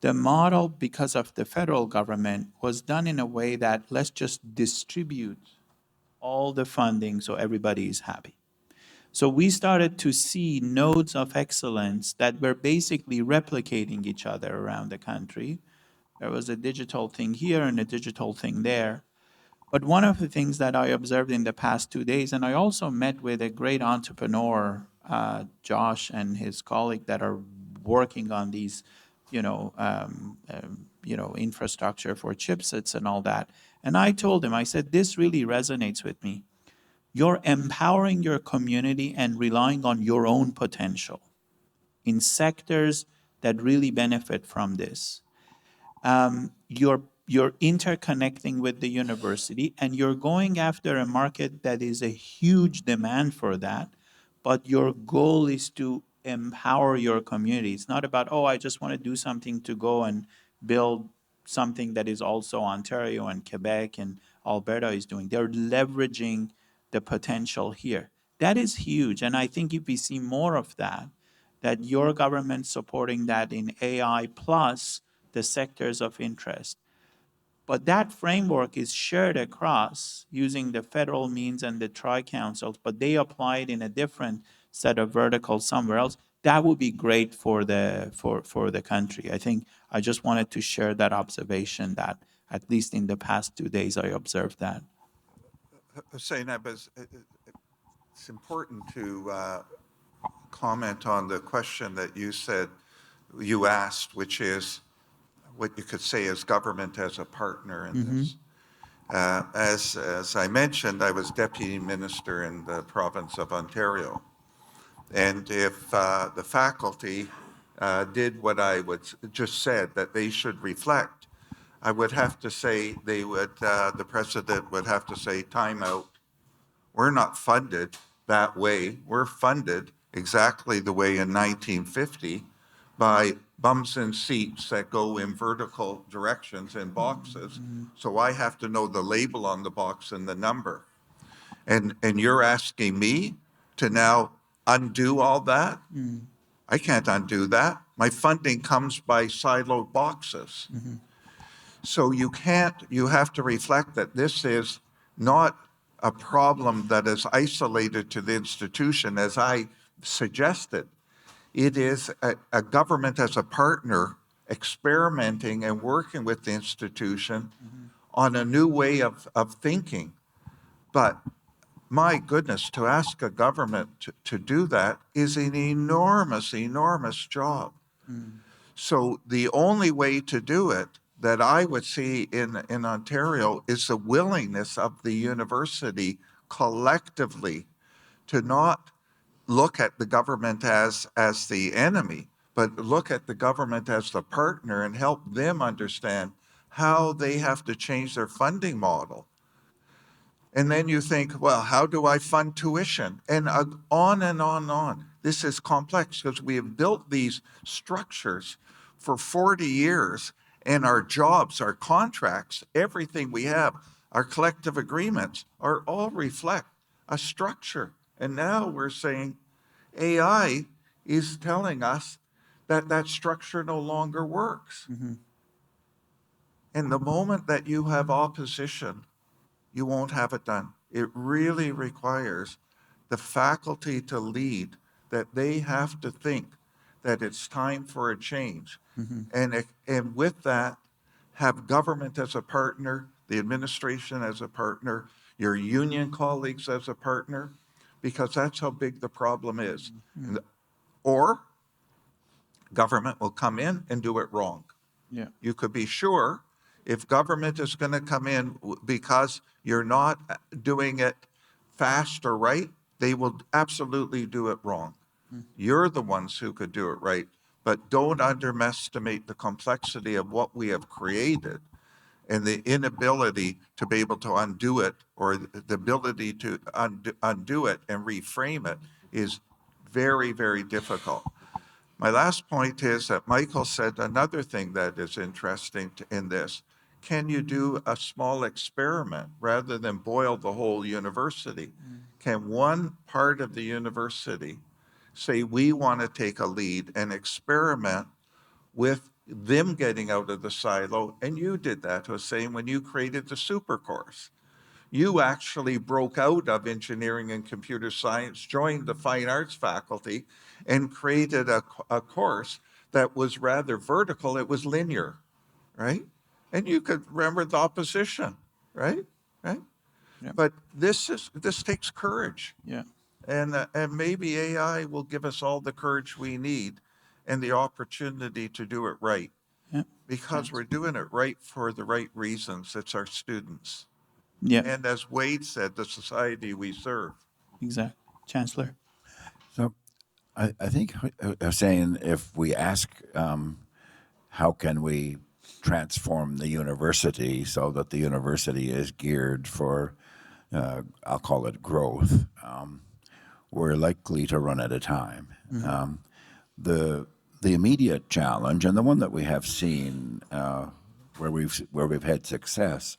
the model, because of the federal government, was done in a way that let's just distribute all the funding so everybody is happy. So we started to see nodes of excellence that were basically replicating each other around the country. There was a digital thing here and a digital thing there. But one of the things that I observed in the past 2 days, and I also met with a great entrepreneur, Josh, and his colleague that are working on these, infrastructure for chipsets and all that. And I told him, I said, this really resonates with me. You're empowering your community and relying on your own potential in sectors that really benefit from this. You're interconnecting with the university, and you're going after a market that is a huge demand for that, but your goal is to empower your community. It's not about, oh, I just want to do something to go and build something that is also Ontario and Quebec and Alberta is doing. They're leveraging the potential here. That is huge, and I think if we see more of that, that your government supporting that in AI plus the sectors of interest. But that framework is shared across using the federal means and the tri-councils, but they apply it in a different set of verticals somewhere else. That would be great for the country. I think I just wanted to share that observation that at least in the past 2 days I observed that. Hossein, it's important to comment on the question that you asked, which is what you could say is government as a partner in this. As I mentioned, I was deputy minister in the province of Ontario. And if the faculty did what I would just said, that they should reflect, I would have to say the president would have to say, time out. We're not funded that way. We're funded exactly the way in 1950 by bums in seats that go in vertical directions in boxes. So I have to know the label on the box and the number. And you're asking me to now undo all that? I can't undo that. My funding comes by siloed boxes. So you have to reflect that this is not a problem that is isolated to the institution, as I suggested. It is a government as a partner experimenting and working with the institution on a new way of thinking. But my goodness, to ask a government to do that is an enormous, enormous job. So the only way to do it that I would see in Ontario is the willingness of the university collectively to not look at the government as the enemy, but look at the government as the partner and help them understand how they have to change their funding model. And then you think, well, how do I fund tuition? And on and on and on. This is complex because we have built these structures for 40 years, and our jobs, our contracts, everything we have, our collective agreements are all reflect a structure. And now we're saying AI is telling us that that structure no longer works. And the moment that you have opposition, you won't have it done. It really requires the faculty to lead, that they have to think that it's time for a change. And with that, have government as a partner, the administration as a partner, your union colleagues as a partner, because that's how big the problem is. Or government will come in and do it wrong. Yeah. You could be sure if government is going to come in because you're not doing it fast or right, they will absolutely do it wrong. You're the ones who could do it right, but don't underestimate the complexity of what we have created and the inability to be able to undo it, or the ability to undo it and reframe it is very, very difficult. My last point is that Michael said another thing that is interesting in this. Can you do a small experiment rather than boil the whole university? Can one part of the university say, we want to take a lead and experiment with them getting out of the silo? And you did that, Hossein, when you created the super course. You actually broke out of engineering and computer science, joined the fine arts faculty, and created a course that was rather vertical. It was linear, right? And you could remember the opposition, right? Right? Yeah. But this takes courage. Yeah. And maybe AI will give us all the courage we need and the opportunity to do it right. Yeah. Because we're doing it right for the right reasons. It's our students. Yeah. And as Wade said, the society we serve. Exactly. Chancellor. So I think saying if we ask how can we transform the university so that the university is geared for, I'll call it growth, we're likely to run out of time. The immediate challenge, and the one that we have seen where we've had success,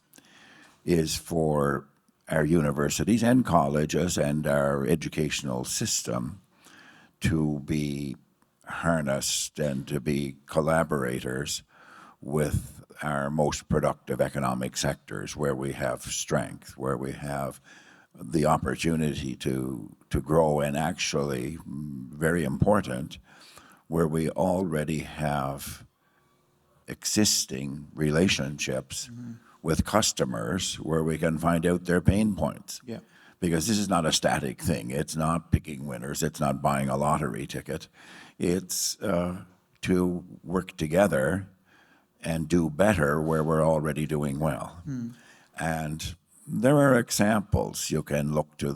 is for our universities and colleges and our educational system to be harnessed and to be collaborators with our most productive economic sectors, where we have strength, where we have the opportunity to grow, and actually, very important, where we already have existing relationships with customers where we can find out their pain points. Yeah. Because this is not a static thing. It's not picking winners. It's not buying a lottery ticket. It's to work together and do better where we're already doing well. And there are examples. You can look to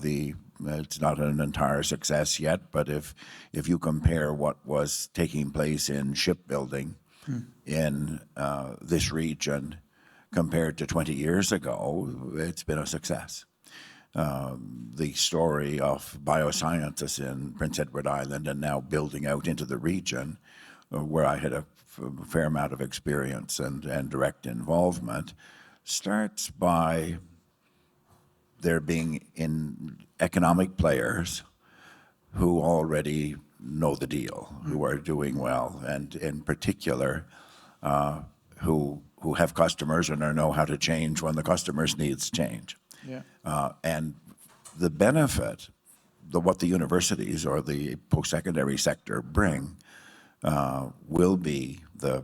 it's not an entire success yet, but if you compare what was taking place in shipbuilding in this region compared to 20 years ago, it's been a success. The story of biosciences in Prince Edward Island and now building out into the region, where I had a fair amount of experience and direct involvement, starts by there being economic players who already know the deal, who are doing well, and in particular, who have customers and know how to change when the customer's needs change. Yeah. And the benefit, what the universities or the post-secondary sector bring will be the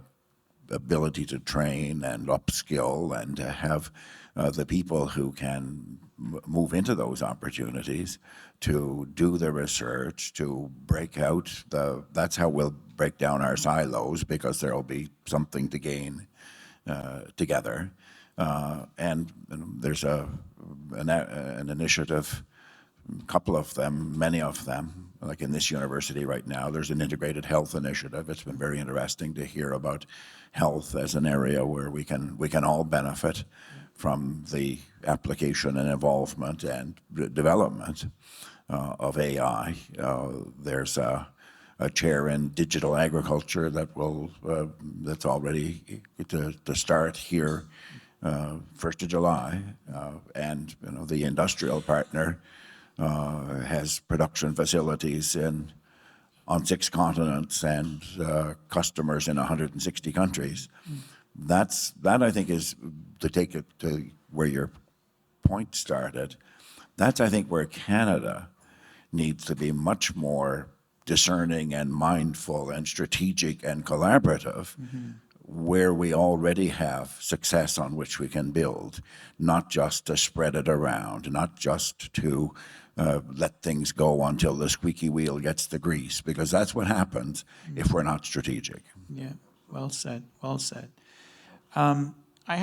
ability to train and upskill and to have the people who can move into those opportunities to do the research, to break out that's how we'll break down our silos, because there will be something to gain together. And there's an initiative, a couple of them, many of them, like in this university right now, there's an integrated health initiative. It's been very interesting to hear about health as an area where we can all benefit from the application and involvement and development of AI. There's a chair in digital agriculture that's already to start here 1st of July, and the industrial partner has production facilities on 6 continents and customers in 160 countries. That I think is, to take it to where your point started, that's I think where Canada needs to be much more discerning and mindful and strategic and collaborative, where we already have success on which we can build, not just to spread it around, not just to let things go until the squeaky wheel gets the grease, because that's what happens if we're not strategic. Yeah, well said, well said. I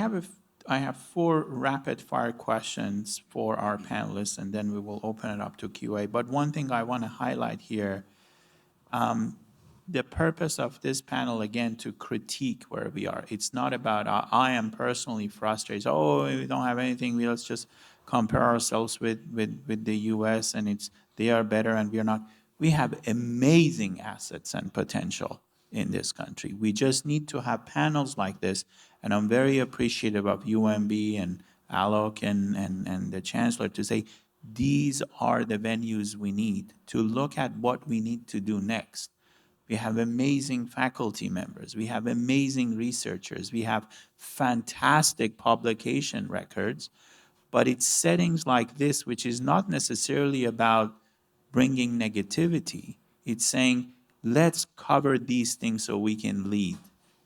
have 4 rapid-fire questions for our panelists, and then we will open it up to QA. But one thing I want to highlight here, the purpose of this panel, again, to critique where we are. It's not about, I am personally frustrated, we don't have anything, let's just compare ourselves with the US, and they are better and we are not. We have amazing assets and potential in this country. We just need to have panels like this, and I'm very appreciative of UMB and Alok and the Chancellor to say, these are the venues we need to look at what we need to do next. We have amazing faculty members. We have amazing researchers. We have fantastic publication records. But it's settings like this, which is not necessarily about bringing negativity. It's saying, let's cover these things so we can lead.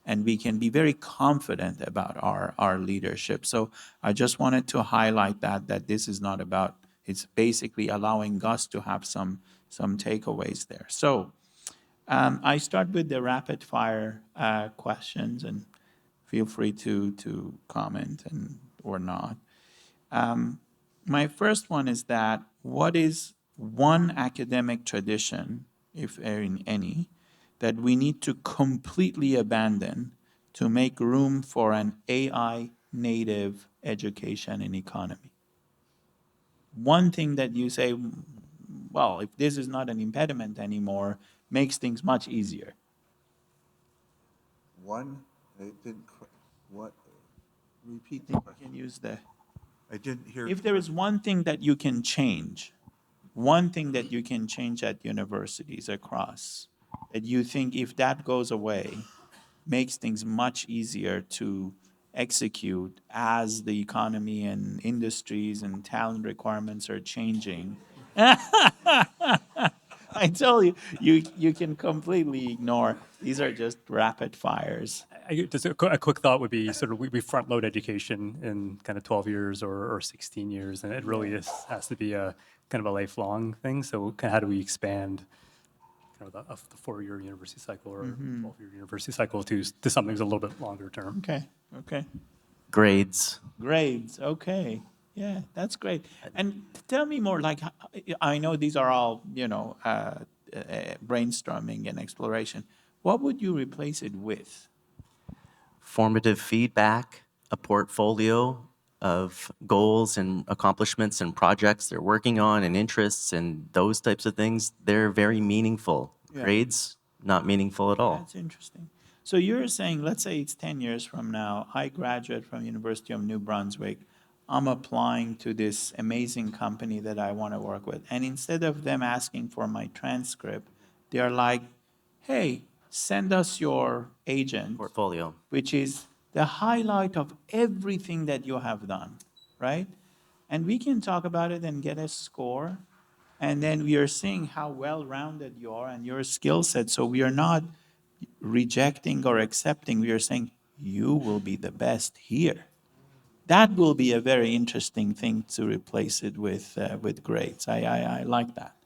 And we can be very confident about our leadership. So I just wanted to highlight that this is not about, it's basically allowing us to have some takeaways there. So I start with the rapid fire questions, and feel free to comment or not. My first one is that, what is one academic tradition, if in any, that we need to completely abandon to make room for an AI native education and economy? One thing that you say, well, if this is not an impediment anymore, makes things much easier. One, I didn't, what, repeat the You question. can use the, I didn't hear. if there is one thing that you can change, one thing that you can change at universities across, that you think if that goes away, makes things much easier to execute as the economy and industries and talent requirements are changing. I tell you, you can completely ignore. These are just rapid fires. Just a quick thought would be sort of we front load education in kind of 12 years or 16 years, and it really has to be a kind of a lifelong thing. So kind of how do we expand kind of the 4-year university cycle or 12-year university cycle to something that's a little bit longer term? Okay. Grades. Grades, okay. Yeah, that's great. And tell me more, like, I know these are all, brainstorming and exploration. What would you replace it with? Formative feedback, a portfolio of goals and accomplishments and projects they're working on and interests and those types of things. They're very meaningful. Yeah. Grades, not meaningful at all. That's interesting. So you're saying, let's say it's 10 years from now, I graduate from University of New Brunswick, I'm applying to this amazing company that I want to work with. And instead of them asking for my transcript, They're like, hey, send us your agent, Portfolio. which is the highlight of everything that you have done, right? And we can talk about it and get a score. And then we are seeing how well-rounded you are and your skill set. So we are not rejecting or accepting. We are saying, you will be the best here. That will be a very interesting thing to replace it with grades. I like that.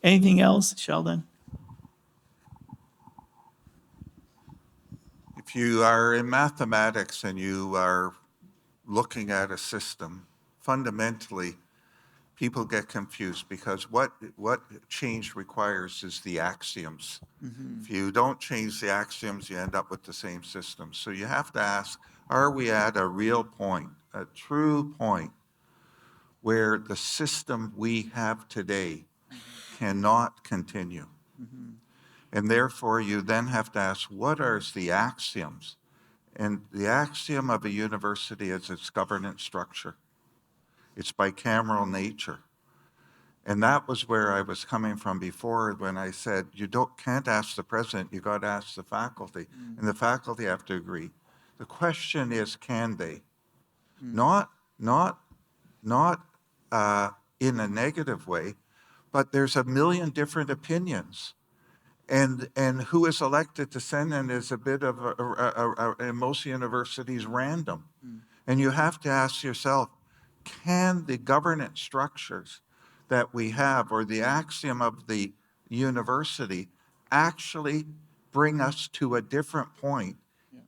Anything else, Sheldon? If you are in mathematics and you are looking at a system, fundamentally, people get confused because what change requires is the axioms. If you don't change the axioms, you end up with the same system. So you have to ask, are we at a real point, a true point, where the system we have today cannot continue? And therefore, you then have to ask, what are the axioms? And the axiom of a university is its governance structure. It's bicameral nature. And that was where I was coming from before when I said, can't ask the president, you got to ask the faculty. And the faculty have to agree. The question is, can they? Not in a negative way, but there's a million different opinions. And who is elected to Senate is a bit of in most universities random. And you have to ask yourself, can the governance structures that we have or the axiom of the university actually bring us to a different point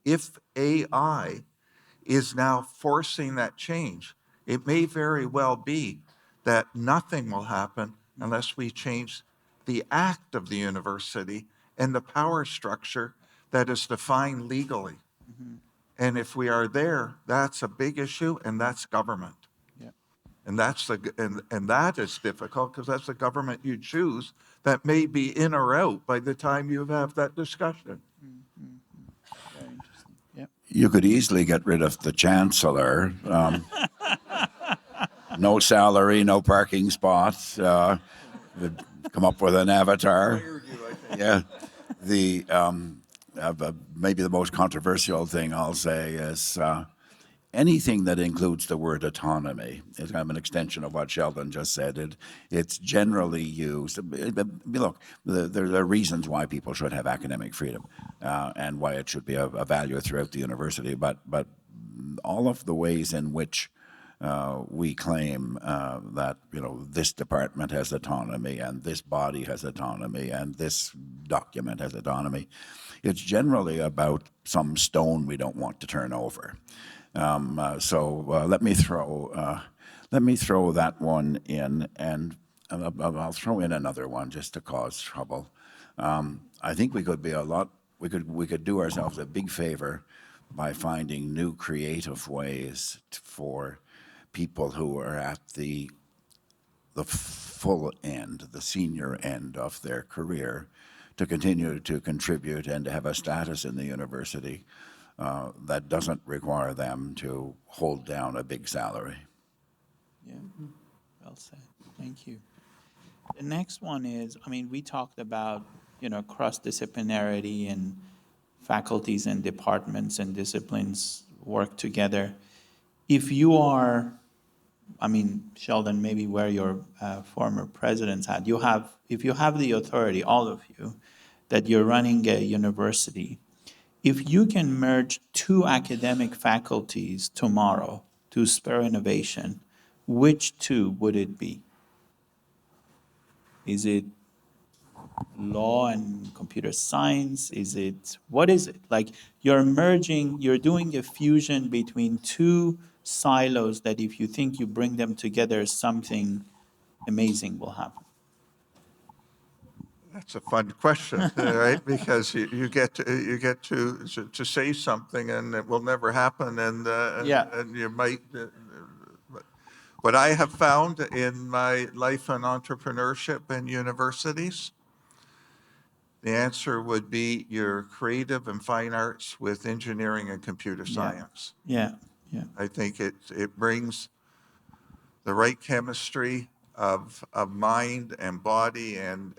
if AI is now forcing that change? It may very well be that nothing will happen unless we change the act of the university and the power structure that is defined legally. And if we are there, that's a big issue, and that's government. Yeah. And that's and that is difficult because that's the government you choose that may be in or out by the time you have that discussion. Very interesting. Yeah. You could easily get rid of the chancellor. No salary, no parking spots. Come up with an avatar. Yeah. The maybe the most controversial thing I'll say is anything that includes the word autonomy is kind of an extension of what Sheldon just said. It's generally used. Look, there are reasons why people should have academic freedom and why it should be a value throughout the university. But all of the ways in which we claim that this department has autonomy and this body has autonomy and this document has autonomy, it's generally about some stone we don't want to turn over. So let me throw that one in, and I'll throw in another one just to cause trouble. I think we could be we could do ourselves a big favor by finding new creative ways for people who are at the full end, the senior end of their career, to continue to contribute and to have a status in the university that doesn't require them to hold down a big salary. Yeah, well said. Thank you. The next one is, we talked about, cross-disciplinarity and faculties and departments and disciplines work together. If you are, Sheldon, maybe wear your former president's hat. If you have the authority, all of you, that you're running a university, if you can merge two academic faculties tomorrow to spur innovation, which two would it be? Is it law and computer science? What is it? Like you're doing a fusion between two silos that if you think you bring them together, something amazing will happen. That's a fun question, right? Because you get to say something and it will never happen, and you might. What I have found in my life in entrepreneurship and universities, the answer would be your creative and fine arts with engineering and computer science. Yeah. I think it brings the right chemistry of mind and body and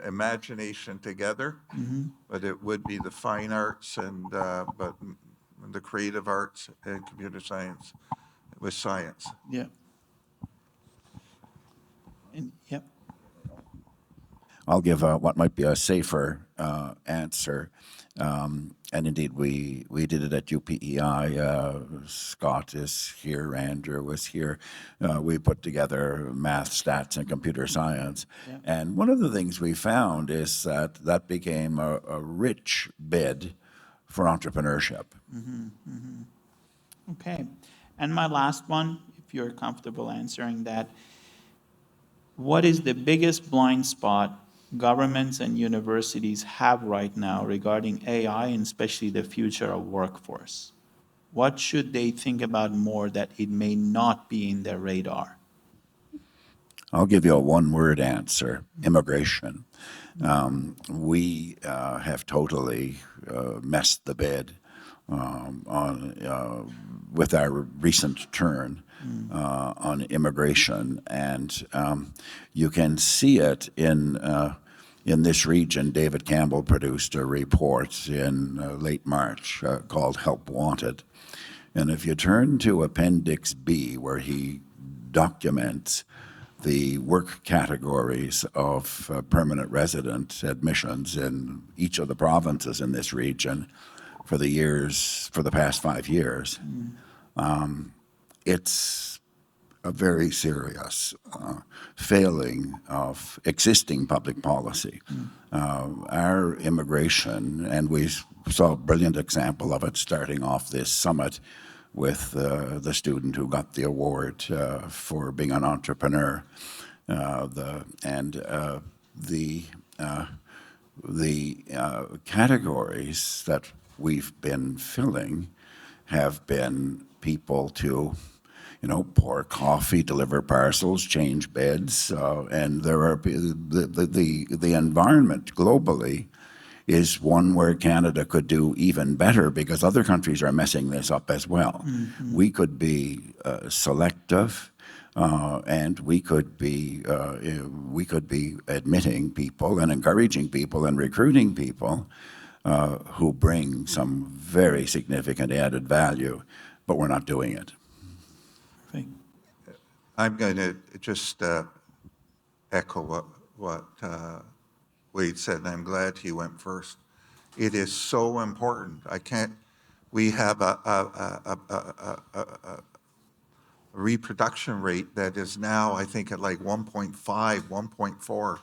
imagination together. But it would be the fine arts and but the creative arts and computer science with science. Yeah. And, yep. I'll give what might be a safer answer. And indeed, we did it at UPEI. Scott is here, Andrew was here. We put together math, stats, and computer science. Yeah. And one of the things we found is that became a rich bed for entrepreneurship. Okay. And my last one, if you're comfortable answering that, what is the biggest blind spot governments and universities have right now regarding AI and especially the future of workforce? What should they think about more that it may not be in their radar? I'll give you a one-word answer: immigration. We have totally messed the bed with our recent turn on immigration, and you can see it in this region. David Campbell produced a report in late March called "Help Wanted," and if you turn to Appendix B, where he documents the work categories of permanent resident admissions in each of the provinces in this region for the past 5 years, it's a very serious failing of existing public policy. Our immigration, and we saw a brilliant example of it starting off this summit with the student who got the award for being an entrepreneur. The categories that we've been filling have been people to, pour coffee, deliver parcels, change beds, and there are the environment globally is one where Canada could do even better because other countries are messing this up as well. We could be selective, and we could be admitting people and encouraging people and recruiting people who bring some very significant added value, but we're not doing it. Perfect. I'm going to just echo what Wade said, and I'm glad he went first. It is so important. We have a reproduction rate that is now, I think, at like 1.5, 1.4.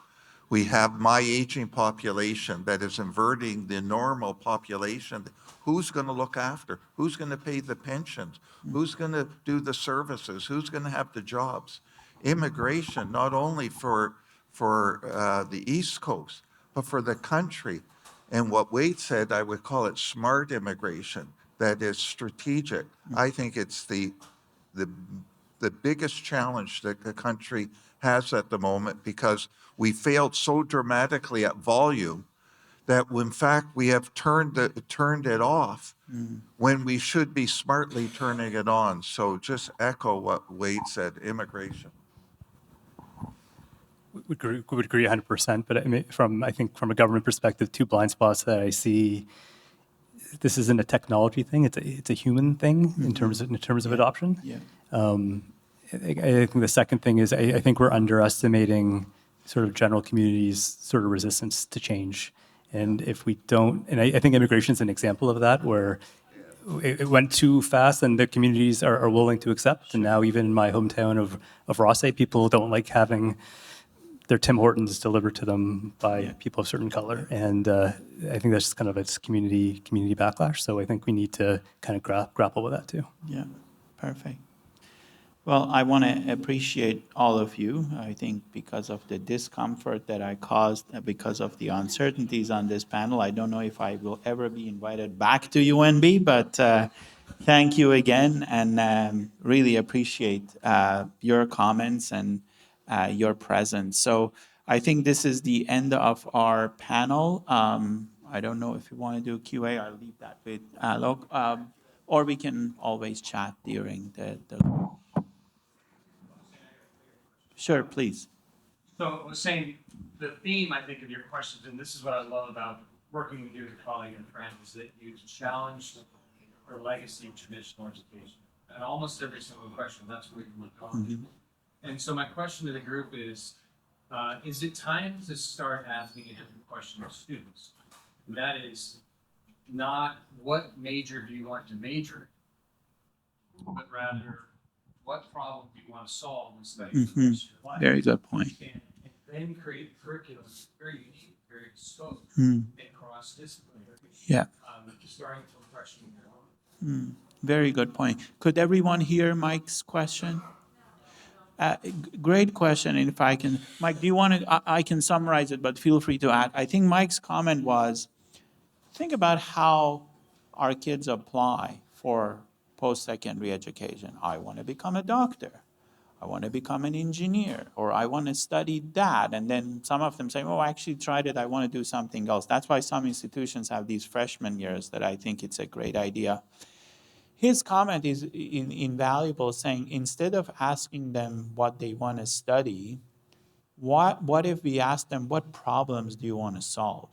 We have my aging population that is inverting the normal population. Who's going to look after? Who's going to pay the pensions? Who's going to do the services? Who's going to have the jobs? Immigration, not only for the East Coast, but for the country. And what Wade said, I would call it smart immigration, that is strategic. I think it's the biggest challenge that the country has at the moment because we failed so dramatically at volume that in fact we have turned it off when we should be smartly turning it on. So just echo what Wade said, immigration. Would agree 100%. But I think from a government perspective, two blind spots that I see. This isn't a technology thing; it's a human thing in terms of adoption. Yeah. I think the second thing is I think we're underestimating sort of general communities' sort of resistance to change, and if we don't, and I think immigration is an example of that where it went too fast and the communities are willing to accept, and now even in my hometown of Rothesay, people don't like having their Tim Hortons delivered to them by people of certain color, and I think that's kind of its community backlash. So I think we need to kind of grapple with that too. Yeah, perfect. Well, I want to appreciate all of you. I think because of the discomfort that I caused, because of the uncertainties on this panel, I don't know if I will ever be invited back to UNB, but thank you again, and really appreciate your comments and your presence. So I think this is the end of our panel. I don't know if you want to do QA, I'll leave that with Alok, or we can always chat during the Sure, please. So I was saying, the theme, I think, of your questions, and this is what I love about working with you as a colleague and friend, is that you challenge the legacy of traditional education. And almost every single question, that's where you want to go. And so my question to the group is it time to start asking a different question of students? And that is not what major do you want to major in, but rather what problem do you want to solve and study for the rest of your life? Very good point. And then create curriculum very unique, very bespoke, Mm. and cross-disciplinary. Yeah. Starting from freshman year on. Very good point. Could everyone hear Mike's question? Great question. And if I can, Mike, do you want to, I can summarize it, but feel free to add. I think Mike's comment was, think about how our kids apply for post-secondary education. I want to become a doctor. I want to become an engineer, or I want to study that. And then some of them say, oh, I actually tried it. I want to do something else. That's why some institutions have these freshman years that I think it's a great idea. His comment is invaluable, saying instead of asking them what they want to study, what if we ask them, what problems do you want to solve?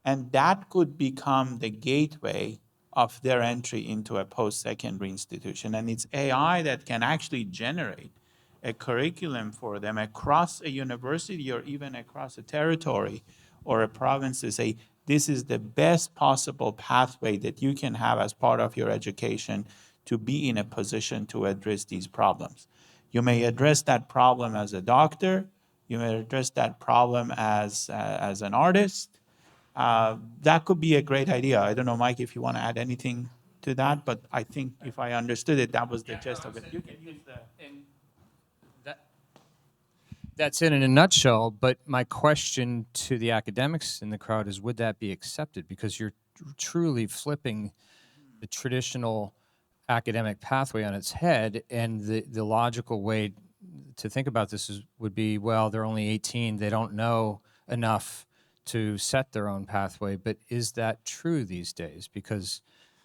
And that could become the gateway of their entry into a post-secondary institution. And it's AI that can actually generate a curriculum for them across a university or even across a territory or a province to say, this is the best possible pathway that you can have as part of your education to be in a position to address these problems. You may address that problem as a doctor. You may address that problem as an artist. That could be a great idea. I don't know, Mike, if you want to add anything to that, but I think if I understood it, that was the gist of it. You can use the. That's it in a nutshell, but my question to the academics in the crowd is, would that be accepted? Because you're truly flipping the traditional academic pathway on its head, and the logical way to think about this would be, well, they're only 18, they don't know enough to set their own pathway. But is that true these days? Because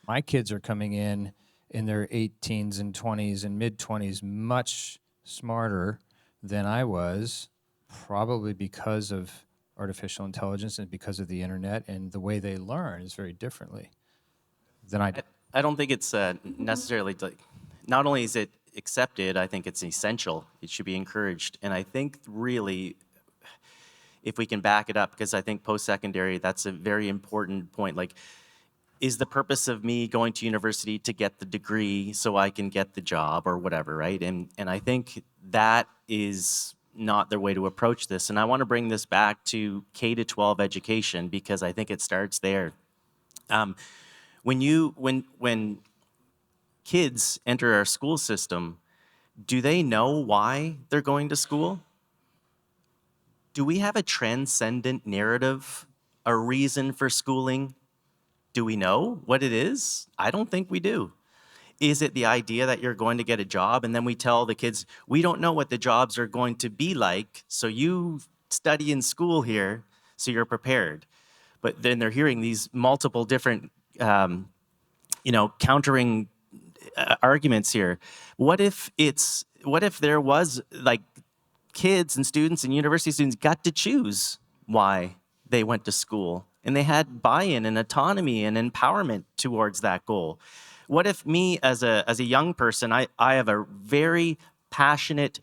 my kids are coming in their 18s and 20s and mid-20s much smarter than I was, probably because of artificial intelligence and because of the internet, and the way they learn is very differently than I did. I don't think it's necessarily, not only is it accepted, I think it's essential. It should be encouraged. And I think really, if we can back it up, because I think post-secondary, that's a very important point. Like, is the purpose of me going to university to get the degree so I can get the job or whatever, right? And I think that is not the way to approach this. And I want to bring this back to K-12 education, because I think it starts there. When kids enter our school system, do they know why they're going to school? Do we have a transcendent narrative, a reason for schooling? Do we know what it is? I don't think we do. Is it the idea that you're going to get a job, and then we tell the kids, we don't know what the jobs are going to be like, so you study in school here so you're prepared. But then they're hearing these multiple different, countering arguments here. What if there was, like, kids and students and university students got to choose why they went to school, and they had buy-in and autonomy and empowerment towards that goal? What if me as a young person, I have a very passionate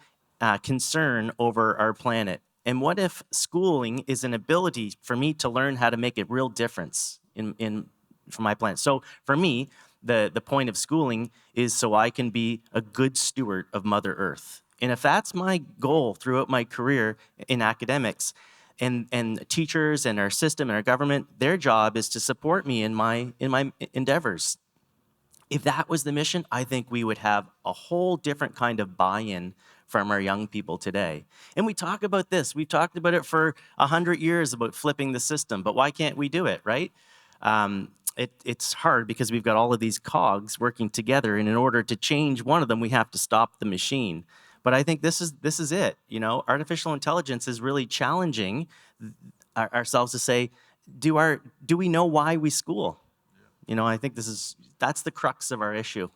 concern over our planet? And what if schooling is an ability for me to learn how to make a real difference for my planet? So for me, the point of schooling is so I can be a good steward of Mother Earth. And if that's my goal throughout my career in academics, and teachers and our system and our government, their job is to support me in my endeavors. If that was the mission, I think we would have a whole different kind of buy-in from our young people today. And we talk about this. We've talked about it for 100 years about flipping the system, but why can't we do it, right? It's hard because we've got all of these cogs working together, and in order to change one of them, we have to stop the machine. But I think this is it. Artificial intelligence is really challenging ourselves to say, do we know why we school? I think that's the crux of our issue.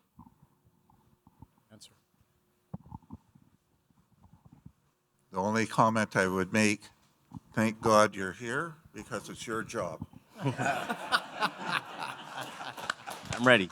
The only comment I would make, thank God you're here because it's your job. I'm ready.